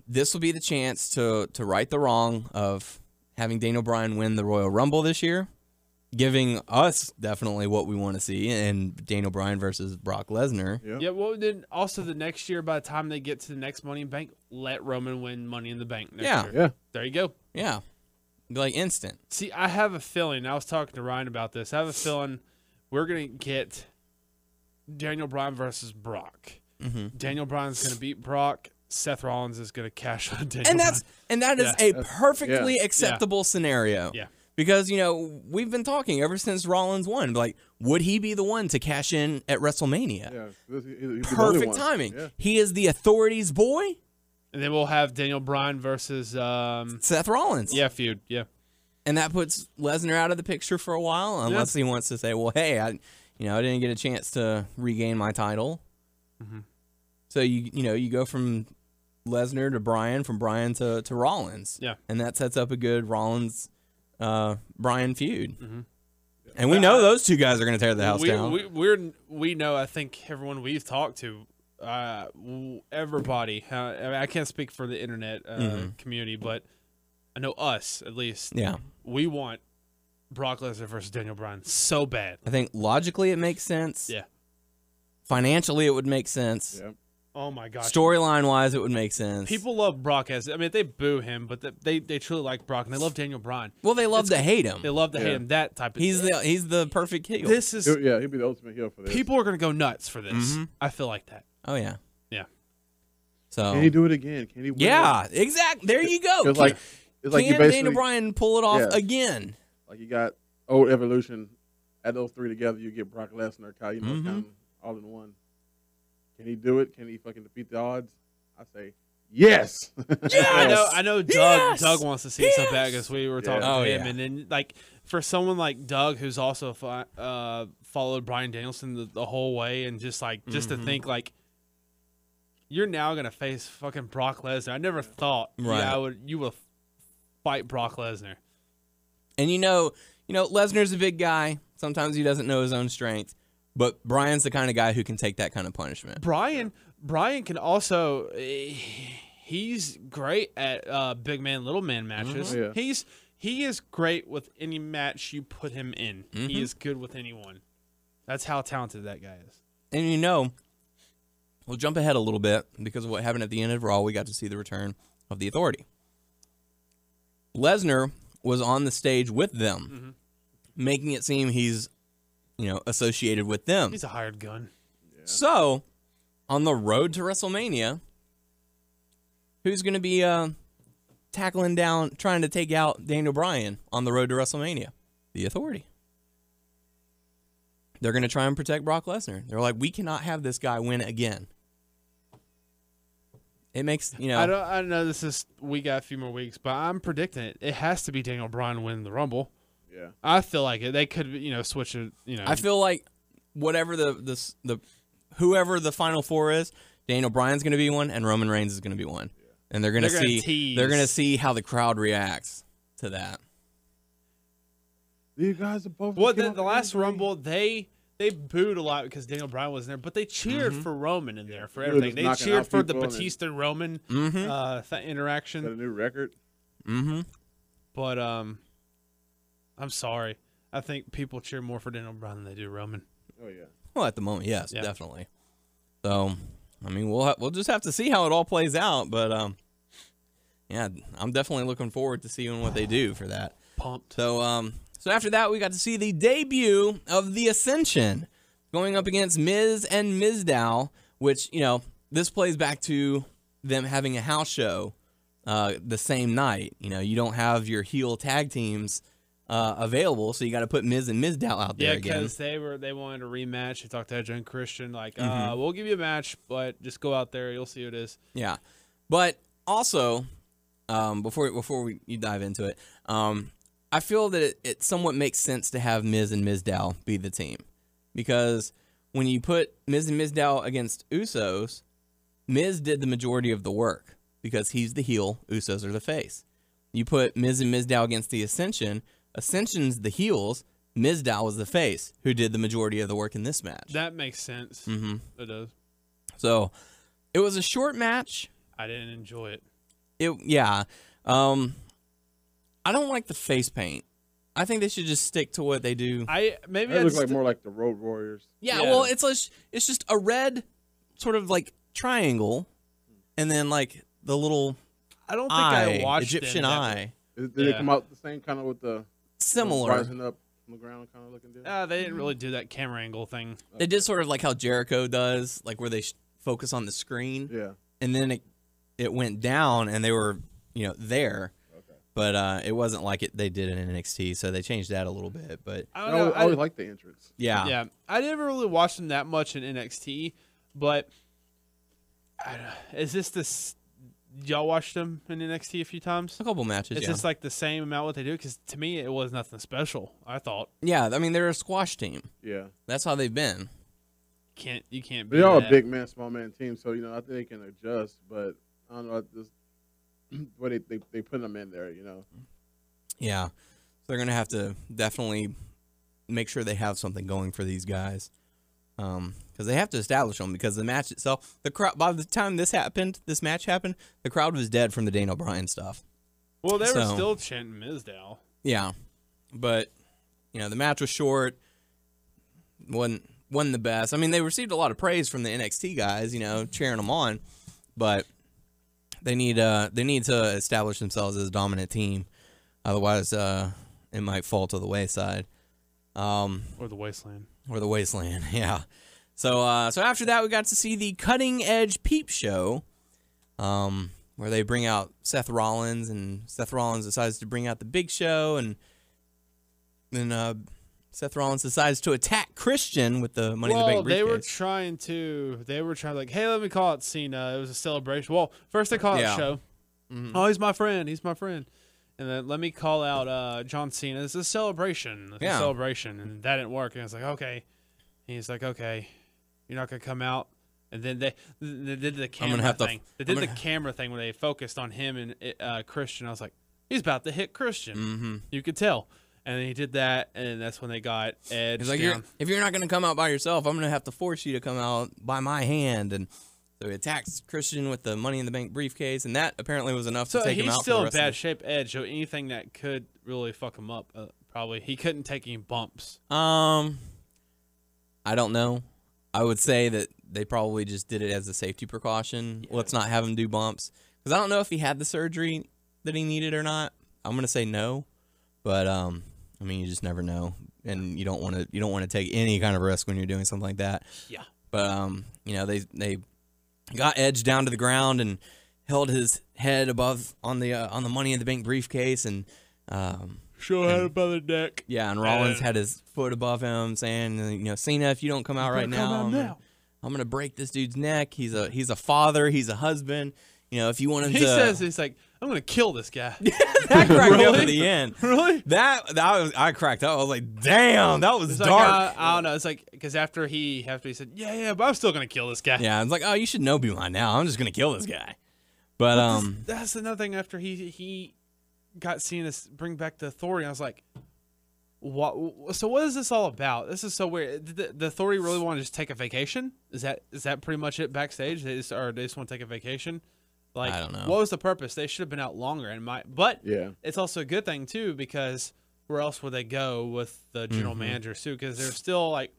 This will be the chance to right the wrong of having Daniel Bryan win the Royal Rumble this year, giving us definitely what we want to see in Daniel Bryan versus Brock Lesnar. Yeah. Well, then also the next year, by the time they get to the next Money in the Bank, let Roman win Money in the Bank next year. Yeah. There you go. Yeah. Like instant. See, I have a feeling, I was talking to Ryan about this, I have a feeling we're going to get Daniel Bryan versus Brock. Daniel Bryan's going to beat Brock. Seth Rollins is going to cash on Daniel Bryan. That is a perfectly acceptable scenario. Yeah. Because, we've been talking ever since Rollins won. Like, would he be the one to cash in at WrestleMania? Yeah. He's the Perfect only one. timing. Yeah. He is the authority's boy. And then we'll have Daniel Bryan versus Seth Rollins. Yeah, feud. Yeah. And that puts Lesnar out of the picture for a while, unless he wants to say, well, hey, I didn't get a chance to regain my title. So, you go from Lesnar to Bryan, from Bryan to Rollins. Yeah. And that sets up a good Rollins Bryan feud. And we know those two guys are going to tear the house down. We know, I think everyone we've talked to, everybody, I can't speak for the internet community, but I know us, at least. Yeah. We want Brock Lesnar versus Daniel Bryan so bad. I think logically it makes sense. Yeah. Financially it would make sense. Yeah. Oh, my gosh. Storyline-wise it would make sense. People love Brock they boo him, but they truly like Brock, and they love Daniel Bryan. Well, they love to hate him. They love to hate him, that type of He's the perfect heel. This is... Yeah, he'd be the ultimate heel for this. People are going to go nuts for this. I feel like that. Oh, yeah. Yeah. So Can he do it again? Can he win it? Exactly. There you go. It's like you Can basically, Daniel Bryan pull it off again? Like you got old Evolution, add those three together, you get Brock Lesnar, kind of all in one. Can he do it? Can he fucking defeat the odds? I say yes. I know. Doug wants to see it so bad because we were talking to him, and then like for someone like Doug who's also followed Bryan Danielson the whole way, and just to think like you're now gonna face fucking Brock Lesnar. I never thought you would fight Brock Lesnar. And Lesnar's a big guy. Sometimes he doesn't know his own strength. But Bryan's the kind of guy who can take that kind of punishment. Bryan can also he's great at big man, little man matches. Yeah. He is great with any match you put him in. He is good with anyone. That's how talented that guy is. And we'll jump ahead a little bit because of what happened at the end of Raw. We got to see the return of the Authority. Lesnar was on the stage with them, making it seem he's associated with them. He's a hired gun. Yeah. So, on the road to WrestleMania, who's going to be trying to take out Daniel Bryan on the road to WrestleMania? The Authority. They're going to try and protect Brock Lesnar. They're like, we cannot have this guy win again. It makes, I know we got a few more weeks, but I'm predicting it. It has to be Daniel Bryan winning the Rumble. Yeah, I feel like it. They could, switch it. I feel like whatever whoever the final four is, Daniel Bryan's going to be one, and Roman Reigns is going to be one, and they're going to see how the crowd reacts to that. You guys are both. Well, the last Rumble, they booed a lot because Daniel Bryan wasn't there, but they cheered for Roman in there for everything. They cheered for the Batista Roman interaction. Got a new record. But I'm sorry. I think people cheer more for Daniel Bryan than they do Roman. Oh yeah. Well, at the moment, yes, definitely. So, I mean, we'll just have to see how it all plays out. But I'm definitely looking forward to seeing what they do for that. Pumped. So, so after that, we got to see the debut of the Ascension going up against Miz and Mizdow, which this plays back to them having a house show the same night. You don't have your heel tag teams available, so you got to put Miz and Mizdow out there again. Yeah, because they wanted a rematch. They talked to Edge and Christian, we'll give you a match, but just go out there. You'll see who it is. Yeah, but also before you dive into it, I feel that it somewhat makes sense to have Miz and Mizdow be the team, because when you put Miz and Mizdow against Usos, Miz did the majority of the work because he's the heel, Usos are the face. You put Miz and Mizdow against the Ascension, Ascension's the heels, Mizdow was the face who did the majority of the work in this match. That makes sense. Mm-hmm. It does. So it was a short match. I didn't enjoy it. Yeah. I don't like the face paint. I think they should just stick to what they do. It looks like more like the Road Warriors. Yeah, well, it's just a red sort of like triangle, and then like the little I don't think I watched Egyptian eye. Did it come out the same kind of with the similar rising up on the ground kind of looking deal? They didn't really do that camera angle thing. They did sort of like how Jericho does, like where they focus on the screen. Yeah. And then it went down, and they were there. But it wasn't like they did it in NXT, so they changed that a little bit. But I always like the entrance. Yeah. Yeah. I never really watched them that much in NXT, but is this y'all watched them in NXT a few times? A couple matches, Is this like the same amount what they do? Because to me, it was nothing special, I thought. Yeah, I mean, they're a squash team. Yeah. That's how they've been. You can't be They are that. a big man, small man team, so, I think they can adjust, but I don't know, just what they put them in there, Yeah. So they're going to have to definitely make sure they have something going for these guys. Because they have to establish them, because the match itself, the crowd, by the time this match happened, the crowd was dead from the Daniel Bryan stuff. Well, they were still chanting Mizdow. Yeah. But, the match was short. Wasn't the best. I mean, they received a lot of praise from the NXT guys, cheering them on. But they need to establish themselves as a dominant team. Otherwise, it might fall to the wayside. Or the wasteland. Or the wasteland, yeah. So after that, we got to see the Cutting Edge Peep Show, where they bring out Seth Rollins, and Seth Rollins decides to bring out the Big Show, and then Seth Rollins decides to attack Christian with the Money in the Bank briefcase. They were trying like, hey, let me call it Cena. It was a celebration. Well, first they call it show. Mm-hmm. Oh, he's my friend. And then let me call out John Cena. It's a celebration. It's a celebration. And that didn't work. And it's like, okay. And he's like, okay, you're not going to come out. And then they did the camera thing. They did the camera thing where they focused on him and Christian. I was like, he's about to hit Christian. Mm-hmm. You could tell. And then he did that, and that's when they got Edge. He's like, if you're not going to come out by yourself, I'm going to have to force you to come out by my hand. And so he attacks Christian with the Money in the Bank briefcase, and that apparently was enough to take him out. So he's still in bad shape, Edge. So anything that could really fuck him up, probably. He couldn't take any bumps. I don't know. I would say that they probably just did it as a safety precaution. Yeah. Let's not have him do bumps. Because I don't know if he had the surgery that he needed or not. I'm going to say no. But I mean, you just never know, and you don't want to take any kind of risk when you're doing something like that. Yeah. But they got Edge down to the ground and held his head above on the Money in the Bank briefcase, and head above the neck. Yeah, and Rollins had his foot above him, saying, Cena, if you don't come out right now, I'm gonna break this dude's neck. He's a father. He's a husband. If you want him to... He says, he's like, I'm going to kill this guy. That cracked me up at the end. Really? I cracked up. I was like, damn, that was dark. Like, I don't know. It's like, because after he said, yeah, but I'm still going to kill this guy. Yeah, it's like, oh, you should know me by now. I'm just going to kill this guy. But that's another thing after he got seen to bring back the Authority. I was like, what? So what is this all about? This is so weird. Did the Authority really want to just take a vacation? Is that pretty much it backstage? They just want to take a vacation? Like, I don't know. What was the purpose? They should have been out longer. But yeah, it's also a good thing too, because where else would they go with the general manager too? Because they're still like,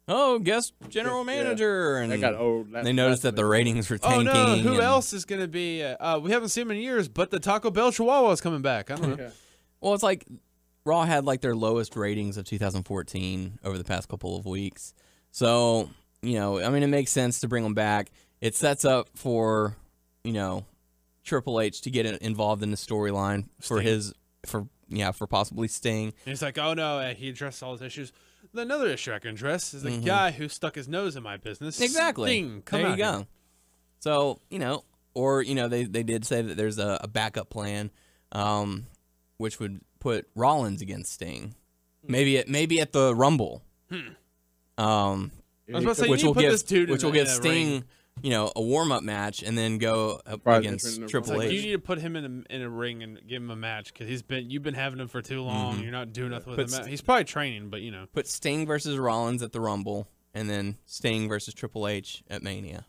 guest general manager, and they got old. They noticed that the ratings were tanking. Oh no, who else is going to be? We haven't seen him in years, but the Taco Bell Chihuahua is coming back. I don't know. Well, it's like Raw had like their lowest ratings of 2014 over the past couple of weeks, so I mean, it makes sense to bring them back. It sets up for Triple H to get involved in the storyline for possibly Sting. And he's like, oh no, he addressed all his issues. Another issue I can address is the guy who stuck his nose in my business. Exactly. Sting, come there you go. Here. So they did say that there's a backup plan, which would put Rollins against Sting, maybe at the Rumble. I was about to say, which will give Sting a warm-up match and then go up Surprise against entrant in the Triple Rumble. H. You need to put him in a ring and give him a match because you've been having him for too long. You're not doing nothing with him. He's probably training, but Put Sting versus Rollins at the Rumble, and then Sting versus Triple H at Mania.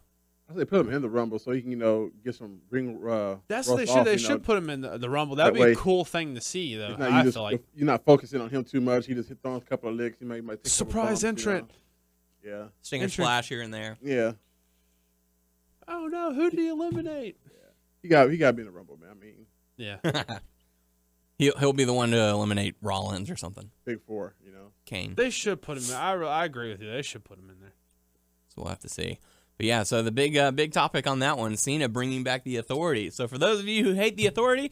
I say put him in the Rumble so he can, get some ring. That's what they should. They should put him in the Rumble. That'd be a cool thing to see, though. I feel like you're not focusing on him too much. He just throwing a couple of licks. He might take surprise entrant. Yeah, Stinger splash here and there. Yeah. Oh no! Who did he eliminate? He got to be in the Rumble, man. I mean, yeah. He'll be the one to eliminate Rollins or something. Big Four, Kane. They should put him in. I agree with you. They should put him in there. So we'll have to see. But yeah, so the big topic on that one, Cena bringing back the Authority. So for those of you who hate the Authority,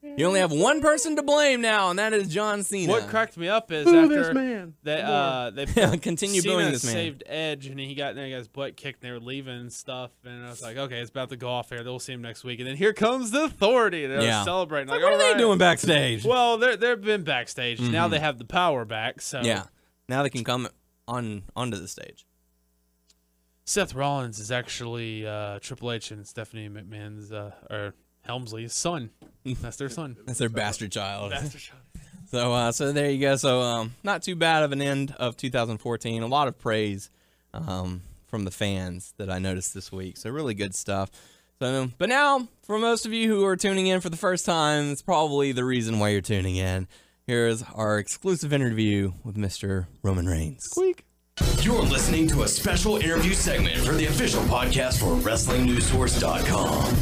you only have one person to blame now, and that is John Cena. What cracked me up is Boo after this man. they continue Cena booing this man. saved Edge, and he got his butt kicked, and they were leaving and stuff. And I was like, okay, it's about to go off air. They'll see him next week. And then here comes the Authority. They're celebrating. Like, what are all they right. doing backstage? Well, they've been backstage. Now they have the power back. So yeah, now they can come onto the stage. Seth Rollins is actually Triple H and Stephanie McMahon's or Helmsley's son. That's their son. That's their bastard child. Bastard child. So there you go. So not too bad of an end of 2014. A lot of praise from the fans that I noticed this week. So really good stuff. So, but now for most of you who are tuning in for the first time, it's probably the reason why you're tuning in. Here's our exclusive interview with Mr. Roman Reigns. Squeak. You're listening to a special interview segment for the official podcast for WrestlingNewsSource.com.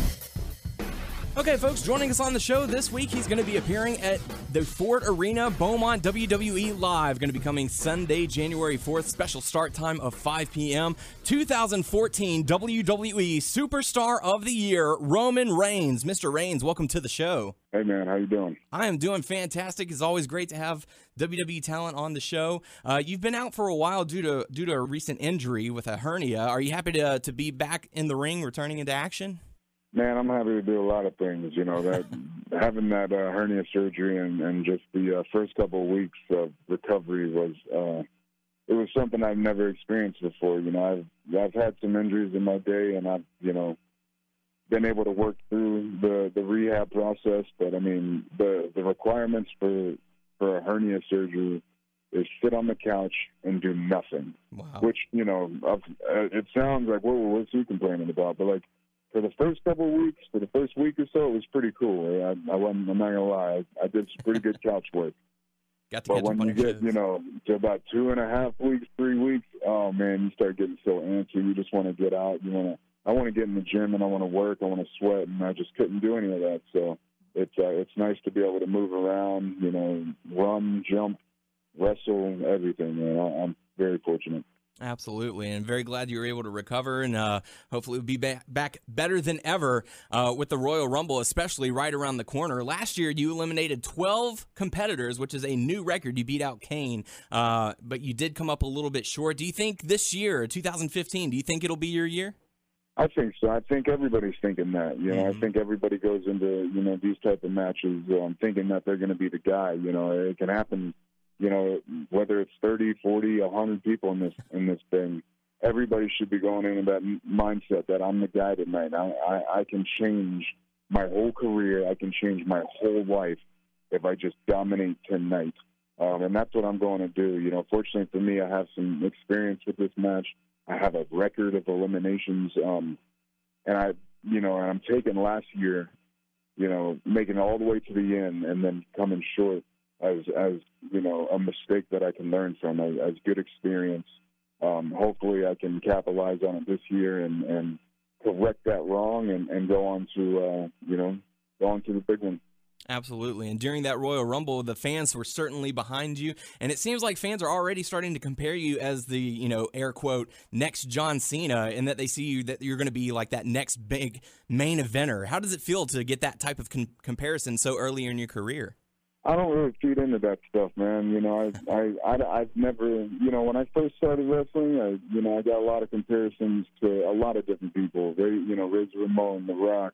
Okay, folks, joining us on the show this week, he's going to be appearing at the Ford Arena, Beaumont, WWE Live. Going to be coming Sunday, January 4th. Special start time of 5 p.m. 2014 WWE Superstar of the Year, Roman Reigns. Mr. Reigns, welcome to the show. Hey, man, how you doing? I am doing fantastic. It's always great to have WWE talent on the show. You've been out for a while due to a recent injury with a hernia. Are you happy to be back in the ring, returning into action? Man, I'm happy to do a lot of things. That having that hernia surgery and just the first couple of weeks of recovery was it was something I've never experienced before. I've had some injuries in my day, and I've been able to work through the rehab process. But I mean, the requirements for a hernia surgery is sit on the couch and do nothing. Wow. Which it sounds like what's he complaining about? But for the first couple of weeks, for the first week or so, it was pretty cool. I'm not gonna lie, I did some pretty good couch work. But when you get, to about 2.5 weeks, 3 weeks, oh man, you start getting so antsy. You just want to get out. I want to get in the gym and I want to work. I want to sweat, and I just couldn't do any of that. So it's nice to be able to move around, run, jump, wrestle, everything. I'm very fortunate. Absolutely, and very glad you were able to recover, and hopefully we'll be back better than ever with the Royal Rumble, especially right around the corner. Last year, you eliminated 12 competitors, which is a new record. You beat out Kane, but you did come up a little bit short. Do you think this year, 2015, do you think it'll be your year? I think so. I think everybody's thinking that. I think everybody goes into these type of matches thinking that they're going to be the guy. It can happen. Whether it's 30, 40, 100 people in this thing, everybody should be going into that mindset that I'm the guy tonight. I can change my whole career. I can change my whole life if I just dominate tonight. And that's what I'm going to do. Fortunately for me, I have some experience with this match. I have a record of eliminations. And I'm taking last year, making it all the way to the end and then coming short as a mistake that I can learn from, as good experience. Hopefully I can capitalize on it this year and correct that wrong and go on to the big one. Absolutely. And during that Royal Rumble, the fans were certainly behind you. And it seems like fans are already starting to compare you as the, air quote, next John Cena, and that they see you that you're going to be like that next big main eventer. How does it feel to get that type of comparison so early in your career? I don't really feed into that stuff, man. I've never, when I first started wrestling, I got a lot of comparisons to a lot of different people. Razor Ramon, The Rock.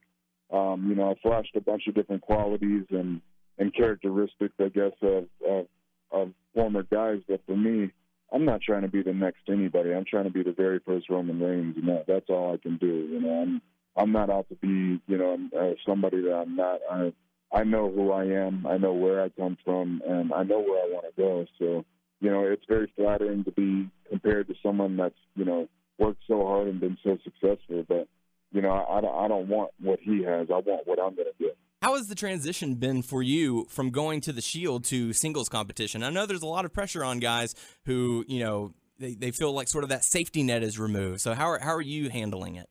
I flashed a bunch of different qualities and characteristics, I guess, of former guys. But for me, I'm not trying to be the next anybody. I'm trying to be the very first Roman Reigns, and that's all I can do. You know, I'm not out to be, you know, somebody that I'm not. I know who I am. I know where I come from, and I know where I want to go. So, you know, it's very flattering to be compared to someone that's, you know, worked so hard and been so successful. But, you know, I don't want what he has. I want what I'm going to get. How has the transition been for you from going to the Shield to singles competition? I know there's a lot of pressure on guys who, you know, they feel like sort of that safety net is removed. So how are you handling it?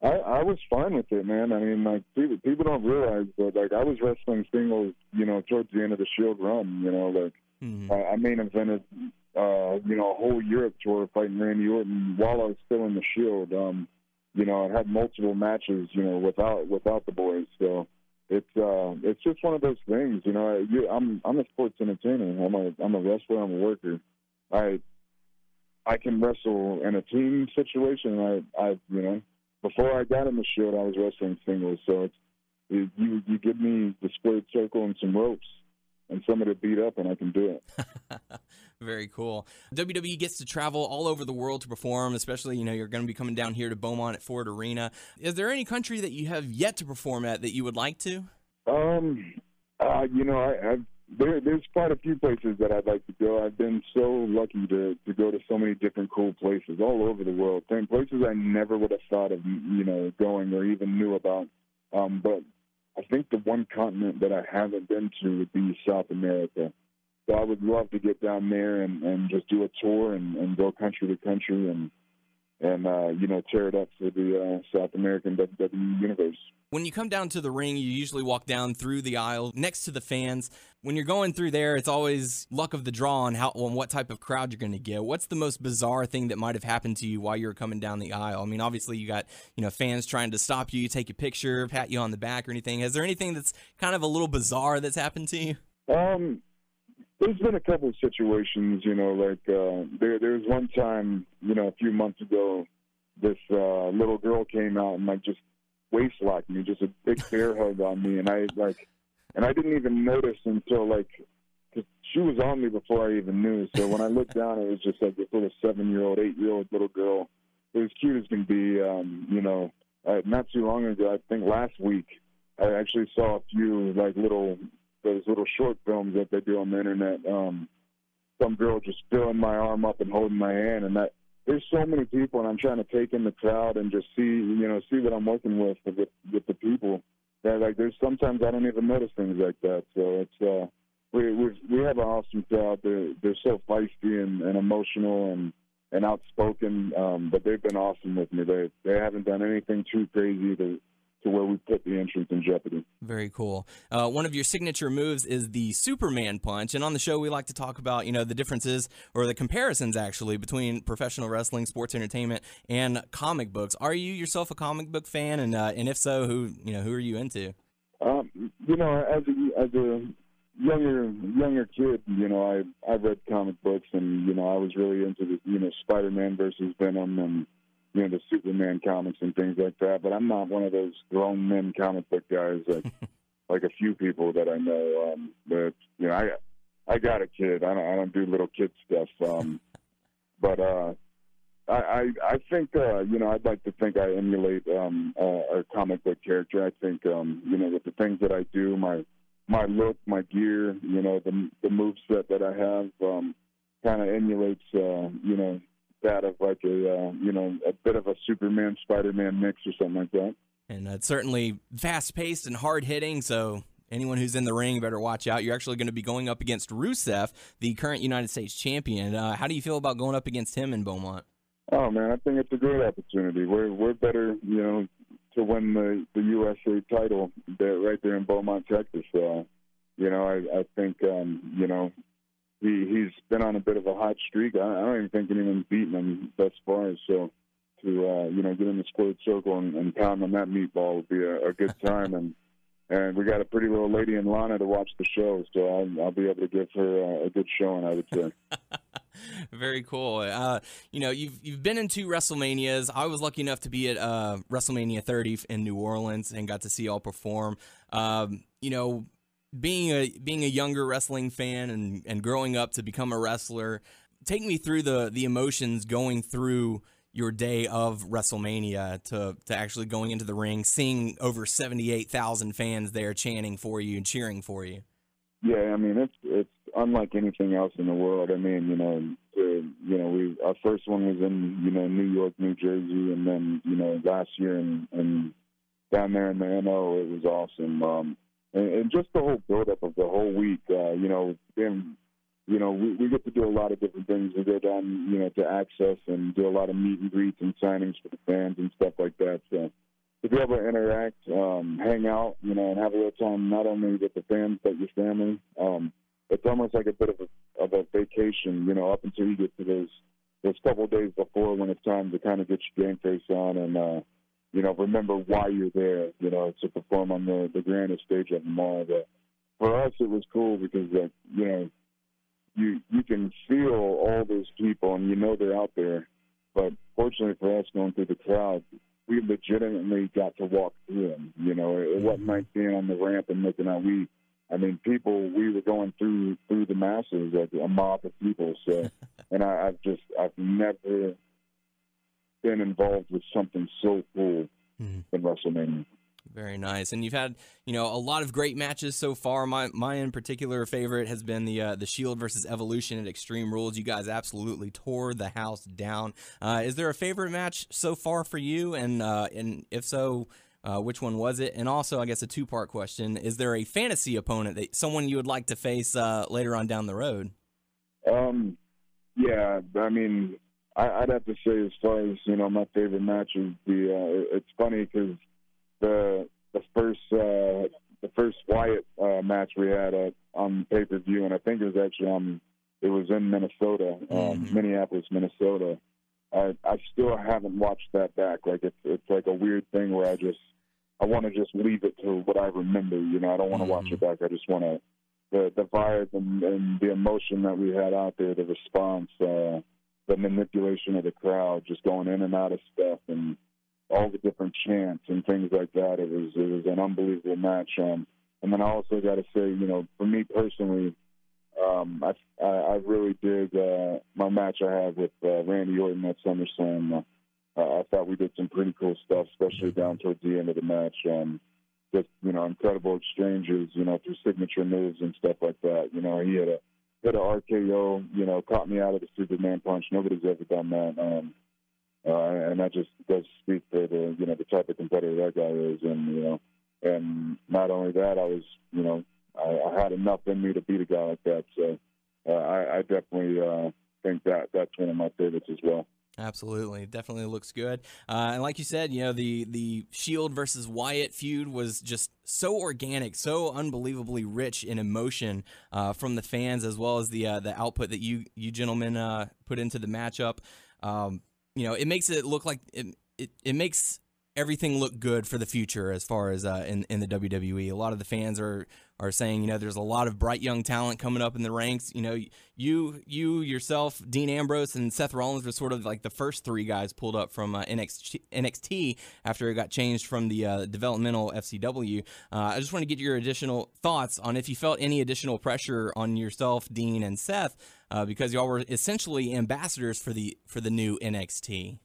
I was fine with it, man. I mean, like, people don't realize, but, like, I was wrestling singles, you know, towards the end of the Shield run, you know, like, I main evented, you know, a whole Europe tour fighting Randy Orton while I was still in the Shield. You know, I had multiple matches, you know, without the boys, so it's just one of those things, you know. I'm a sports entertainer. I'm a wrestler. I'm a worker. I can wrestle in a team situation. I you know, before I got in the Shield, I was wrestling singles. So you give me the squared circle and some ropes and somebody to beat up, and I can do it. Very cool. WWE gets to travel all over the world to perform, especially, you know, you're going to be coming down here to Beaumont at Ford Arena. Is there any country that you have yet to perform at that you would like to? You know, there's quite a few places that I'd like to go. I've been so lucky to go to so many different cool places all over the world, places I never would have thought of, you know, going or even knew about. But I think the one continent that I haven't been to would be South America. So I would love to get down there and just do a tour and go country to country and you know, tear it up for the South American WWE universe. When you come down to the ring, you usually walk down through the aisle next to the fans. When you're going through there, it's always luck of the draw on what type of crowd you're going to get. What's the most bizarre thing that might have happened to you while you were coming down the aisle? I mean, obviously you got, you know, fans trying to stop you, take a picture, pat you on the back or anything. Is there anything that's kind of a little bizarre that's happened to you? There's been a couple of situations, you know, like there was one time, you know, a few months ago, this little girl came out and like just waist locked me, just a big bear hug on me, and I didn't even notice until like, cause she was on me before I even knew. So when I looked down, it was just like this little 7-year-old, 8-year-old little girl. It was cute as can be. You know, not too long ago, I think last week, I actually saw a few like those little short films that they do on the internet. Some girl just filling my arm up and holding my hand, and there's so many people, and I'm trying to take in the crowd and just see what I'm working with the people. That like there's sometimes I don't even notice things like that. So it's we have an awesome crowd. They're so feisty and emotional and outspoken, but they've been awesome with me. They haven't done anything too crazy to where we put the entrance in jeopardy. Very cool. One of your signature moves is the Superman punch, and on the show we like to talk about, you know, the differences or the comparisons actually between professional wrestling, sports entertainment, and comic books. Are you yourself a comic book fan, and if so, who are you into? You know, as a younger kid, you know, I read comic books, and you know, I was really into the, you know, Spider-Man versus Venom and, you know, the Superman comics and things like that. But I'm not one of those grown men comic book guys like a few people that I know. But you know, I got a kid. I don't do little kid stuff. But I think you know, I'd like to think I emulate a comic book character. I think you know, with the things that I do, my look, my gear, you know, the moveset that I have kind of emulates you know, that of like a bit of a Superman Spider-Man mix or something like that. And it's certainly fast-paced and hard-hitting, so anyone who's in the ring better watch out. You're actually going to be going up against Rusev, the current United States champion. How do you feel about going up against him in Beaumont? Oh man, I think it's a great opportunity. We're better, you know, to win the USA title right there in Beaumont, Texas. You know, I think you know, he's been on a bit of a hot streak. I don't even think anyone's beaten him thus far. So to you know, get in the squared circle and pound on that meatball would be a good time. And we got a pretty little lady in Lana to watch the show, so I'll be able to give her a good showing, I would say. Very cool. You know, you've been in 2 WrestleManias. I was lucky enough to be at WrestleMania 30 in New Orleans and got to see y'all perform. You know, being a younger wrestling fan and growing up to become a wrestler, take me through the emotions going through your day of WrestleMania to actually going into the ring, seeing over 78,000 fans there chanting for you and cheering for you. Yeah, I mean, it's unlike anything else in the world. I mean, our first one was in, New York, New Jersey, and then, last year and down there in the NO, it was awesome. And just the whole buildup of the whole week, we get to do a lot of different things. We go down, to Access and do a lot of meet and greets and signings for the fans and stuff like that. So to be able to interact, hang out, and have a little time not only with the fans but your family, it's almost like a bit of a vacation, up until you get to those couple of days before when it's time to kind of get your game face on and, remember why you're there, to perform on the grandest stage of them all. But for us, it was cool because, you can feel all those people and they're out there. But fortunately for us going through the crowd, we legitimately got to walk through them. It wasn't like being on the ramp and looking out. We were going through the masses, like a mob of people. So, and I've never been involved with something so cool in WrestleMania. Very nice. And you've had, a lot of great matches so far. My in particular favorite has been the Shield versus Evolution at Extreme Rules. You guys absolutely tore the house down. Is there a favorite match so far for you? And if so, which one was it? And also, I guess a two-part question. Is there a fantasy opponent, someone you would like to face later on down the road? Yeah, I mean, I'd have to say as far as, my favorite match is it's funny because the first Wyatt match we had on pay-per-view, and I think it was actually it was in Minnesota, Minneapolis, Minnesota. I still haven't watched that back. Like it's like a weird thing where I want to just leave it to what I remember. I don't want to watch it back. I just want to the vibe and the emotion that we had out there, the response, the manipulation of the crowd, just going in and out of stuff, and all the different chants and things like that. It was an unbelievable match. And then I also got to say, for me personally, I really dig my match I had with Randy Orton at SummerSlam. I thought we did some pretty cool stuff, especially down towards the end of the match. Just, incredible exchanges, through signature moves and stuff like that. He had a RKO, caught me out of the Superman punch. Nobody's ever done that. And that just does speak to the type of competitor that guy is. And not only that, I was, I had enough in me to beat a guy like that. So I definitely think that's one of my favorites as well. Absolutely. Definitely looks good. And like you said, the Shield versus Wyatt feud was just so organic, so unbelievably rich in emotion from the fans, as well as the output that you gentlemen put into the matchup. It makes it look like it makes everything look good for the future as far as in the WWE. A lot of the fans are saying, there's a lot of bright young talent coming up in the ranks. You yourself, Dean Ambrose, and Seth Rollins were sort of like the first three guys pulled up from NXT after it got changed from the developmental FCW. I just want to get your additional thoughts on if you felt any additional pressure on yourself, Dean, and Seth, because y'all were essentially ambassadors for the new NXT.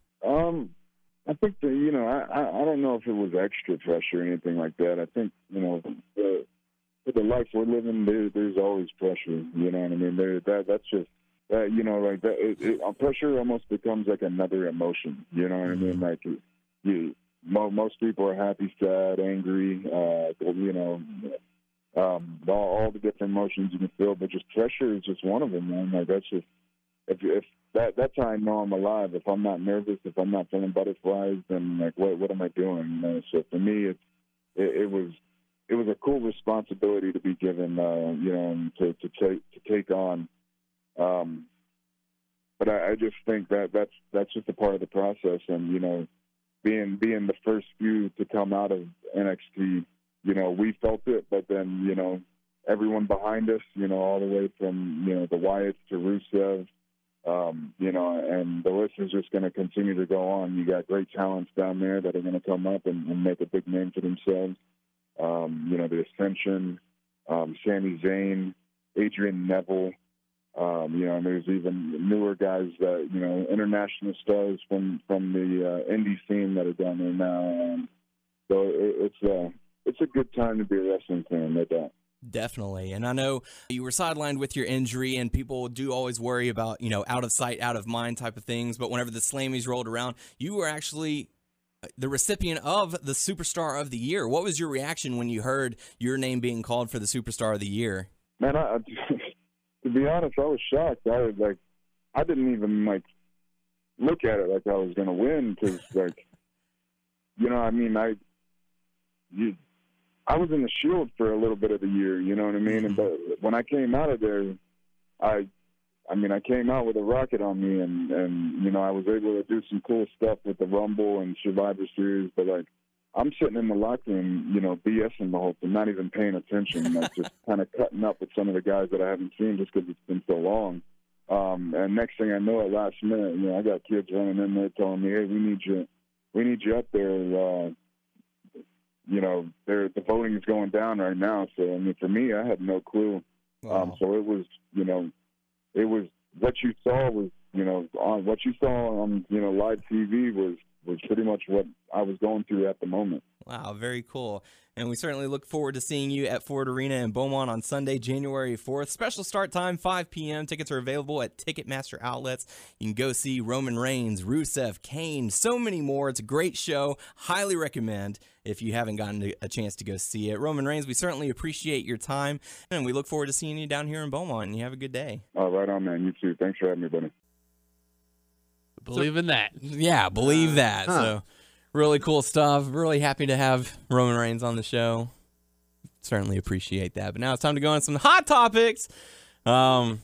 I think that, I don't know if it was extra pressure or anything like that. I think, with the life we're living, there's always pressure. You know what I mean? That's just, like that. Pressure almost becomes like another emotion. You know what I mean? Like, most people are happy, sad, angry, all the different emotions you can feel, but just pressure is just one of them, man. Like, that's just, if that's how I know I'm alive. If I'm not nervous, if I'm not feeling butterflies, then like what am I doing? So for me, it was a cool responsibility to be given, to take on. But I just think that's just a part of the process, and being the first few to come out of NXT, we felt it, but then everyone behind us, all the way from the Wyatts to Rusev. And the list is just going to continue to go on. You got great talents down there that are going to come up and make a big name for themselves. The Ascension, Sami Zayn, Adrian Neville, You know, and there's even newer guys that, you know, international stars from the indie scene that are down there now. So it's a good time to be a wrestling fan, no doubt. Definitely. And I know you were sidelined with your injury, and people do always worry about, you know, out of sight, out of mind type of things. But whenever the Slammies rolled around, you were actually the recipient of the Superstar of the Year. What was your reaction when you heard your name being called for the Superstar of the Year? Man, to be honest, I was shocked. I didn't even look at it like I was going to win, because you know, I mean, I was in the Shield for a little bit of the year, you know what I mean? And but when I came out of there, I came out with a rocket on me, and you know, I was able to do some cool stuff with the Rumble and Survivor Series. But I'm sitting in the locker room, you know, BSing the whole thing, not even paying attention, just kind of cutting up with some of the guys that I haven't seen just because it's been so long. And next thing I know, at last minute, you know, I got kids running in there telling me, "Hey, we need you up there." You know, the voting is going down right now. So, I mean, for me, I had no clue. Wow. So it was, you know, what you saw was, you know, what you saw on, you know, live TV was pretty much what I was going through at the moment. Wow, very cool. And we certainly look forward to seeing you at Ford Arena in Beaumont on Sunday, January 4th. Special start time, 5 p.m. Tickets are available at Ticketmaster outlets. You can go see Roman Reigns, Rusev, Kane, so many more. It's a great show. Highly recommend if you haven't gotten a chance to go see it. Roman Reigns, we certainly appreciate your time, and we look forward to seeing you down here in Beaumont, and you have a good day. Right on, man. You too. Thanks for having me, buddy. Believe in that. Yeah, believe that. So really cool stuff. Really happy to have Roman Reigns on the show. Certainly appreciate that. But now it's time to go on some hot topics. Hot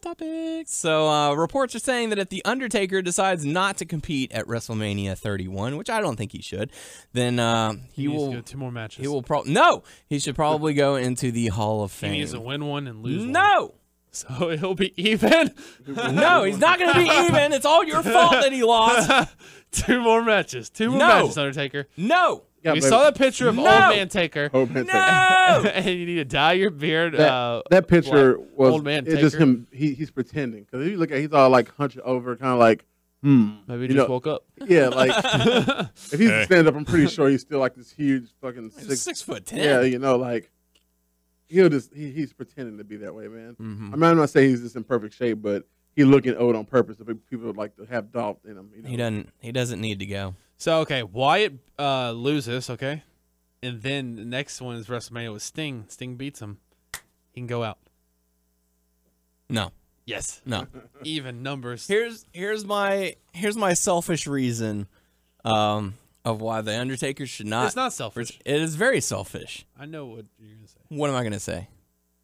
topics. So reports are saying that if The Undertaker decides not to compete at WrestleMania 31, which I don't think he should, then he will go 2 more matches. He will no. He should probably go into the Hall of Fame. He needs to win one and lose one. No. So he'll be even? No, he's not going to be even. It's all your fault that he lost. 2 more matches. 2 more matches, Undertaker. No. Yeah, you saw that picture of Old Man Taker. Old Man Taker. No. And you need to dye your beard. That picture was Old Man it's Taker. just him. He's pretending, because if you look at, he's all like hunched over, kind of like, Maybe he just woke up. Yeah, like if he's stand up, I'm pretty sure he's still like this huge fucking 6'10". Yeah, you know, like he's pretending to be that way, man. Mm-hmm. I mean, I'm not saying he's just in perfect shape, but he's looking old on purpose. People would like to have doubt in him. You know? He doesn't need to go. So okay, Wyatt loses, okay, and then the next one is WrestleMania with Sting. Sting beats him. He can go out. No. Yes. No. Even numbers. Here's my selfish reason of why the Undertaker should not. It's not selfish. It is very selfish. I know what you're gonna say. What am I gonna say?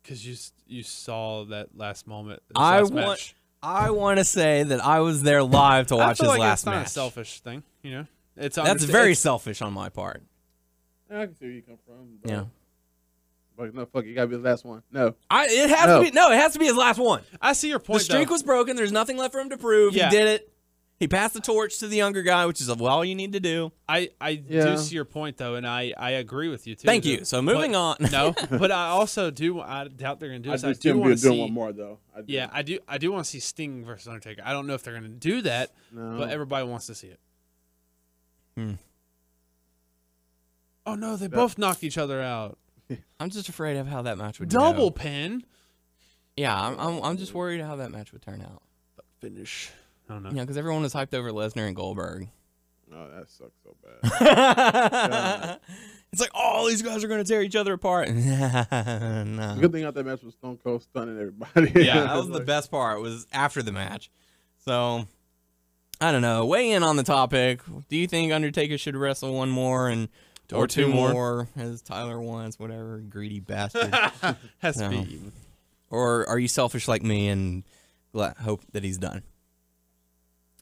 Because you saw that last moment. I match. want to say that I was there live to watch his last match. It's not a selfish thing, you know. That's very selfish on my part. I can see where you come from. But, Yeah. But no, fuck, it gotta be the last one. No. It has to be his last one. I see your point. The streak was broken. There's nothing left for him to prove. Yeah. He did it. He passed the torch to the younger guy, which is all you need to do. I do see your point, though, and I agree with you, too. Thank you. So moving on. No, but I also do. I doubt they're going to do this. I do want to see one more, though. I do want to see Sting versus Undertaker. I don't know if they're going to do that, but everybody wants to see it. Oh, no, they both knocked each other out. I'm just afraid of how that match would Double go. pin? Yeah, I'm just worried how that match would turn out. Finish. I don't know. You know, because everyone was hyped over Lesnar and Goldberg. Oh, that sucks so bad. It's like, oh, these guys are going to tear each other apart. No. The good thing about that match was Stone Cold stunning everybody. Yeah, that was the best part, was after the match. So, I don't know. Weigh in on the topic. Do you think Undertaker should wrestle one more or two more, as Tyler wants, whatever, greedy bastard? Has to be even. Or are you selfish like me and hope that he's done?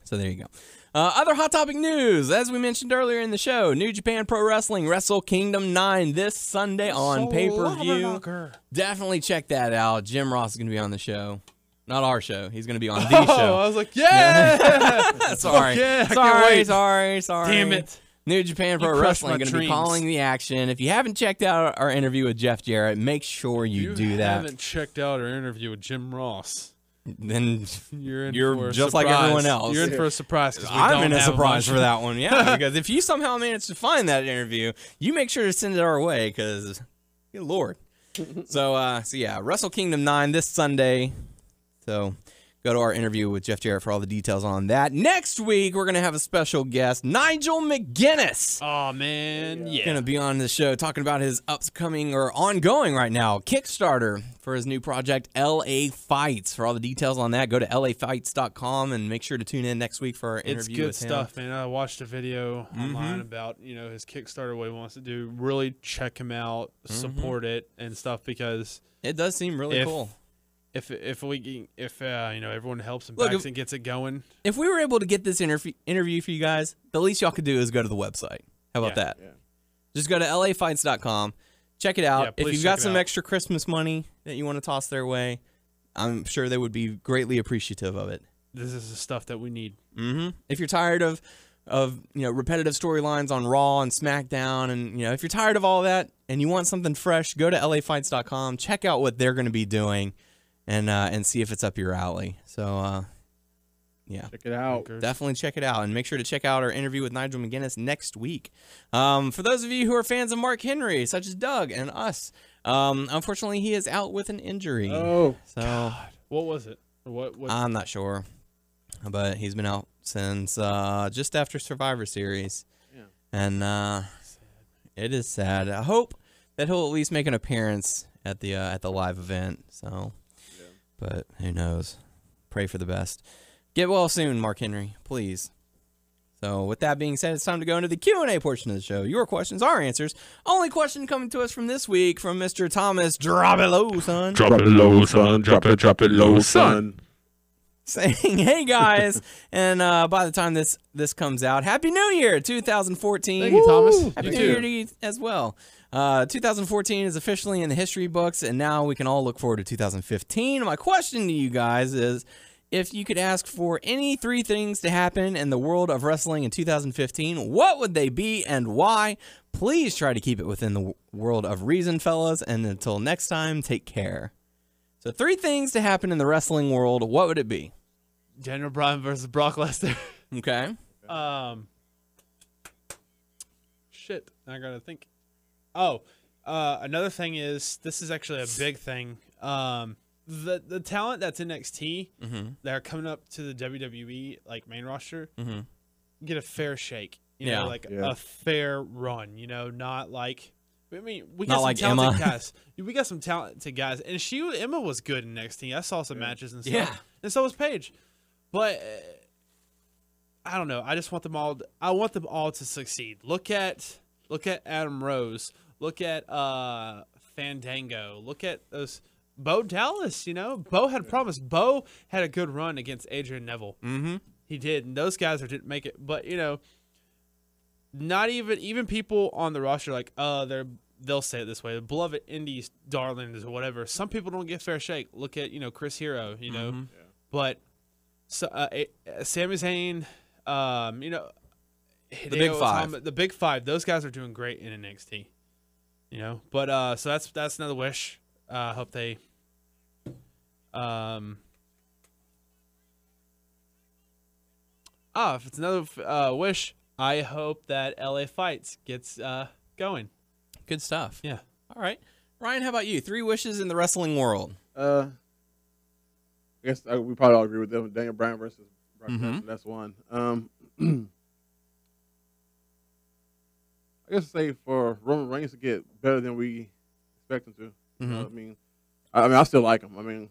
So there you go. Other Hot Topic news. As we mentioned earlier in the show, New Japan Pro Wrestling Wrestle Kingdom 9 this Sunday on pay-per-view. Definitely check that out. Jim Ross is going to be on the show. Not our show. He's going to be on the show. I was like, yeah! Sorry. Yeah, sorry. Damn it. New Japan Pro Wrestling going to be calling the action. If you haven't checked out our interview with Jeff Jarrett, make sure you do that. If you haven't checked out our interview with Jim Ross, then You're in you're for a just like surprise. everyone else. You're in for a surprise. 'Cause we I'm don't in a have surprise much. for that one, yeah. Because if you somehow manage to find that interview, you make sure to send it our way. Because, good Lord. So yeah, Wrestle Kingdom 9 this Sunday. So go to our interview with Jeff Jarrett for all the details on that. Next week, we're going to have a special guest, Nigel McGuinness. Oh man, yeah. Going to be on the show talking about his upcoming or ongoing right now Kickstarter for his new project, LA Fights. For all the details on that, go to lafights.com and make sure to tune in next week for our interview It's good with him. stuff, man. I watched a video online about his Kickstarter, what he wants to do. Really check him out, support it and stuff because It does seem really cool. If everyone helps and Look, backs and gets it going. If we were able to get this interview for you guys, the least y'all could do is go to the website. How about that? Yeah. Just go to lafights.com, check it out. Yeah, if please you've check got it some out. extra Christmas money that you want to toss their way, I'm sure they would be greatly appreciative of it. This is the stuff that we need. If you're tired of repetitive storylines on Raw and SmackDown, and if you're tired of all that and you want something fresh, go to lafights.com, check out what they're going to be doing, and see if it's up your alley. So yeah, Check it out. definitely check it out, and make sure to check out our interview with Nigel McGuinness next week. For those of you who are fans of Mark Henry, such as Doug and us, unfortunately he is out with an injury. Oh, So What was it? What? I'm not sure, but he's been out since just after Survivor Series. Yeah. And it is sad. I hope that he'll at least make an appearance at the live event. So, but who knows? Pray for the best. Get well soon, Mark Henry, please. So, with that being said, it's time to go into the Q&A portion of the show. Your questions, our answers. Only question coming to us from this week from Mr. Thomas. Drop it low, son. Drop it low, son. Drop it low, son. Saying, hey guys, and by the time this comes out, Happy New Year 2014. Thank you, Thomas. Happy You New too. Year to you as well. 2014 is officially in the history books, and now we can all look forward to 2015. My question to you guys is, if you could ask for any 3 things to happen in the world of wrestling in 2015, what would they be and why? Please try to keep it within the world of reason, fellas, and until next time, take care. So 3 things to happen in the wrestling world, what would it be? Daniel Bryan versus Brock Lesnar. Okay. Shit, I gotta think. Oh, another thing is this is actually a big thing. The talent that's in NXT that are coming up to the WWE like main roster get a fair shake. You know, like a fair run. Not like. I mean, we got Not some like talented Emma. guys. We got some talented guys, and Emma was good in NXT. I saw some matches and stuff. Yeah. And so was Paige. But I don't know. I just want them all. I want them all to succeed. Look at Adam Rose. Look at Fandango. Look at those Bo Dallas. Bo had promise. Bo had a good run against Adrian Neville. He did, and those guys didn't make it. But not even people on the roster like they'll say it this way: the beloved indies darlings or whatever. Some people don't get fair shake. Look at Chris Hero. But. So, Sami Zayn, The Big Five. The Big Five. Those guys are doing great in NXT. But so that's another wish. I hope they. If it's another wish, I hope that LA Fights gets going. Good stuff. Yeah. All right. Ryan, how about you? 3 wishes in the wrestling world. I guess we probably all agree with them. Daniel Bryan versus Brock Lesnar. That's one. I guess say for Roman Reigns to get better than we expect him to. You know what I mean, I still like him. I mean,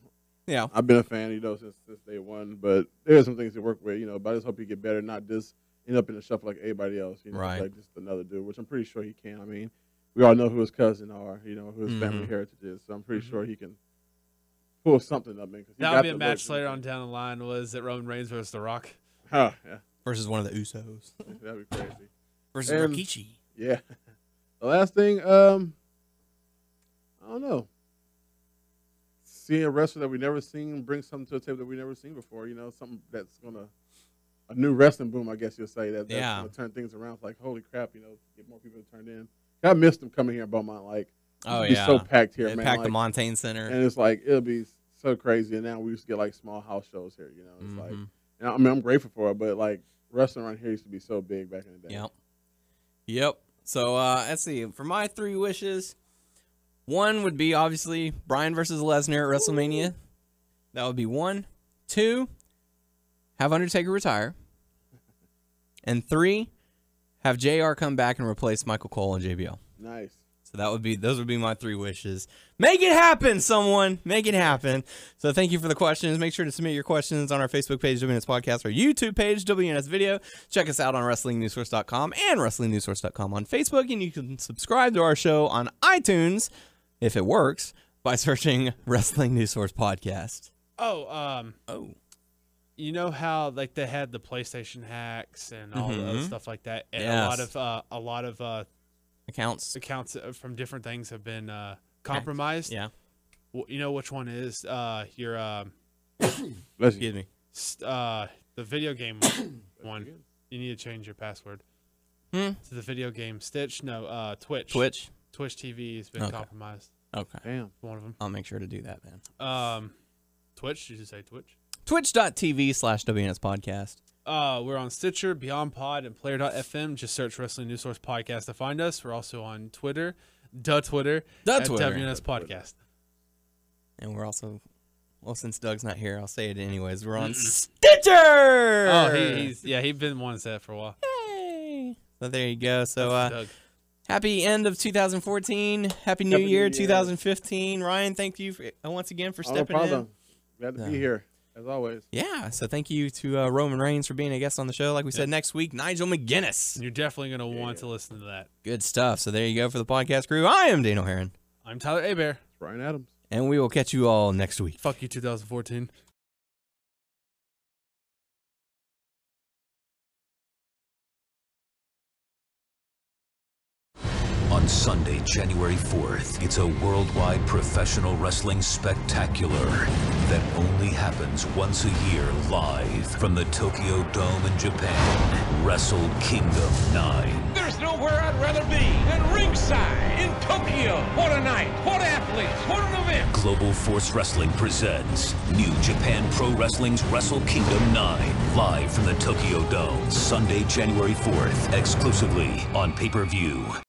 Yeah. I've been a fan, since day one. But there's some things to work with, But I just hope he get better, not just end up in the shuffle like everybody else. Right. Like just another dude, which I'm pretty sure he can. I mean, we all know who his cousin are, who his family heritage is. So I'm pretty sure he can pull something up, man. That would be a match later on down the line. Was it Roman Reigns versus The Rock? Huh, yeah. Versus one of the Usos. That'd be crazy. Versus And- Rikishi. Yeah. The last thing, I don't know. Seeing a wrestler that we never seen bring something to the table that we never seen before, something that's a new wrestling boom, I guess you'll say, that's gonna turn things around. It's like, holy crap, get more people to turn in. I missed them coming here in Beaumont, like, Oh, it'd be yeah. so packed here, They man. packed the like, Montaigne Center. and it's like, it'll be so crazy. And now we used to get like small house shows here. You know, it's like, and I mean, I'm grateful for it, but like wrestling around here used to be so big back in the day. Yep. So let's see. For my 3 wishes, one would be obviously Bryan versus Lesnar at WrestleMania. That would be 1. 2, have Undertaker retire. And 3, have JR come back and replace Michael Cole and JBL. Nice. So those would be my 3 wishes. Make it happen, someone. Make it happen. So thank you for the questions. Make sure to submit your questions on our Facebook page, WNS Podcast, our YouTube page, WNS Video. Check us out on WrestlingNewsSource.com and WrestlingNewsSource.com on Facebook. And you can subscribe to our show on iTunes, if it works, by searching Wrestling News Source Podcast. You know how like they had the PlayStation hacks and all the other stuff like that, and a lot of accounts from different things have been compromised. Yeah. Well, you know which one is your excuse me. The video game one. You need to change your password. To the video game Stitch. No, Twitch. Twitch TV has been compromised. Okay. Damn. One of them. I'll make sure to do that, man. Twitch. Did you say Twitch? Twitch.tv/WNS Podcast. We're on Stitcher, Beyond Pod, and Player.fm. Just search Wrestling News Source Podcast to find us. We're also on Twitter, Twitter, at WNS Podcast. And we're also, well, since Doug's not here, I'll say it anyways. We're on Stitcher! Oh, he's been wanting to say that for a while. Yay! So there you go. So, happy end of 2014. Happy New Year 2015. Ryan, thank you once again for stepping in. No problem. Glad to be here, as always. Yeah, so thank you to Roman Reigns for being a guest on the show. Like we said, next week, Nigel McGuinness. You're definitely going to want to listen to that. Good stuff. So there you go for the podcast crew. I am Dane O'Haron. I'm Tyler Abear. Brian Adams. And we will catch you all next week. Fuck you, 2014. On Sunday, January 4th, it's a worldwide professional wrestling spectacular that only happens once a year live from the Tokyo Dome in Japan. Wrestle Kingdom 9. There's nowhere I'd rather be than ringside in Tokyo. What a night. What athletes. What an event. Global Force Wrestling presents New Japan Pro Wrestling's Wrestle Kingdom 9. Live from the Tokyo Dome. Sunday, January 4th. Exclusively on pay-per-view.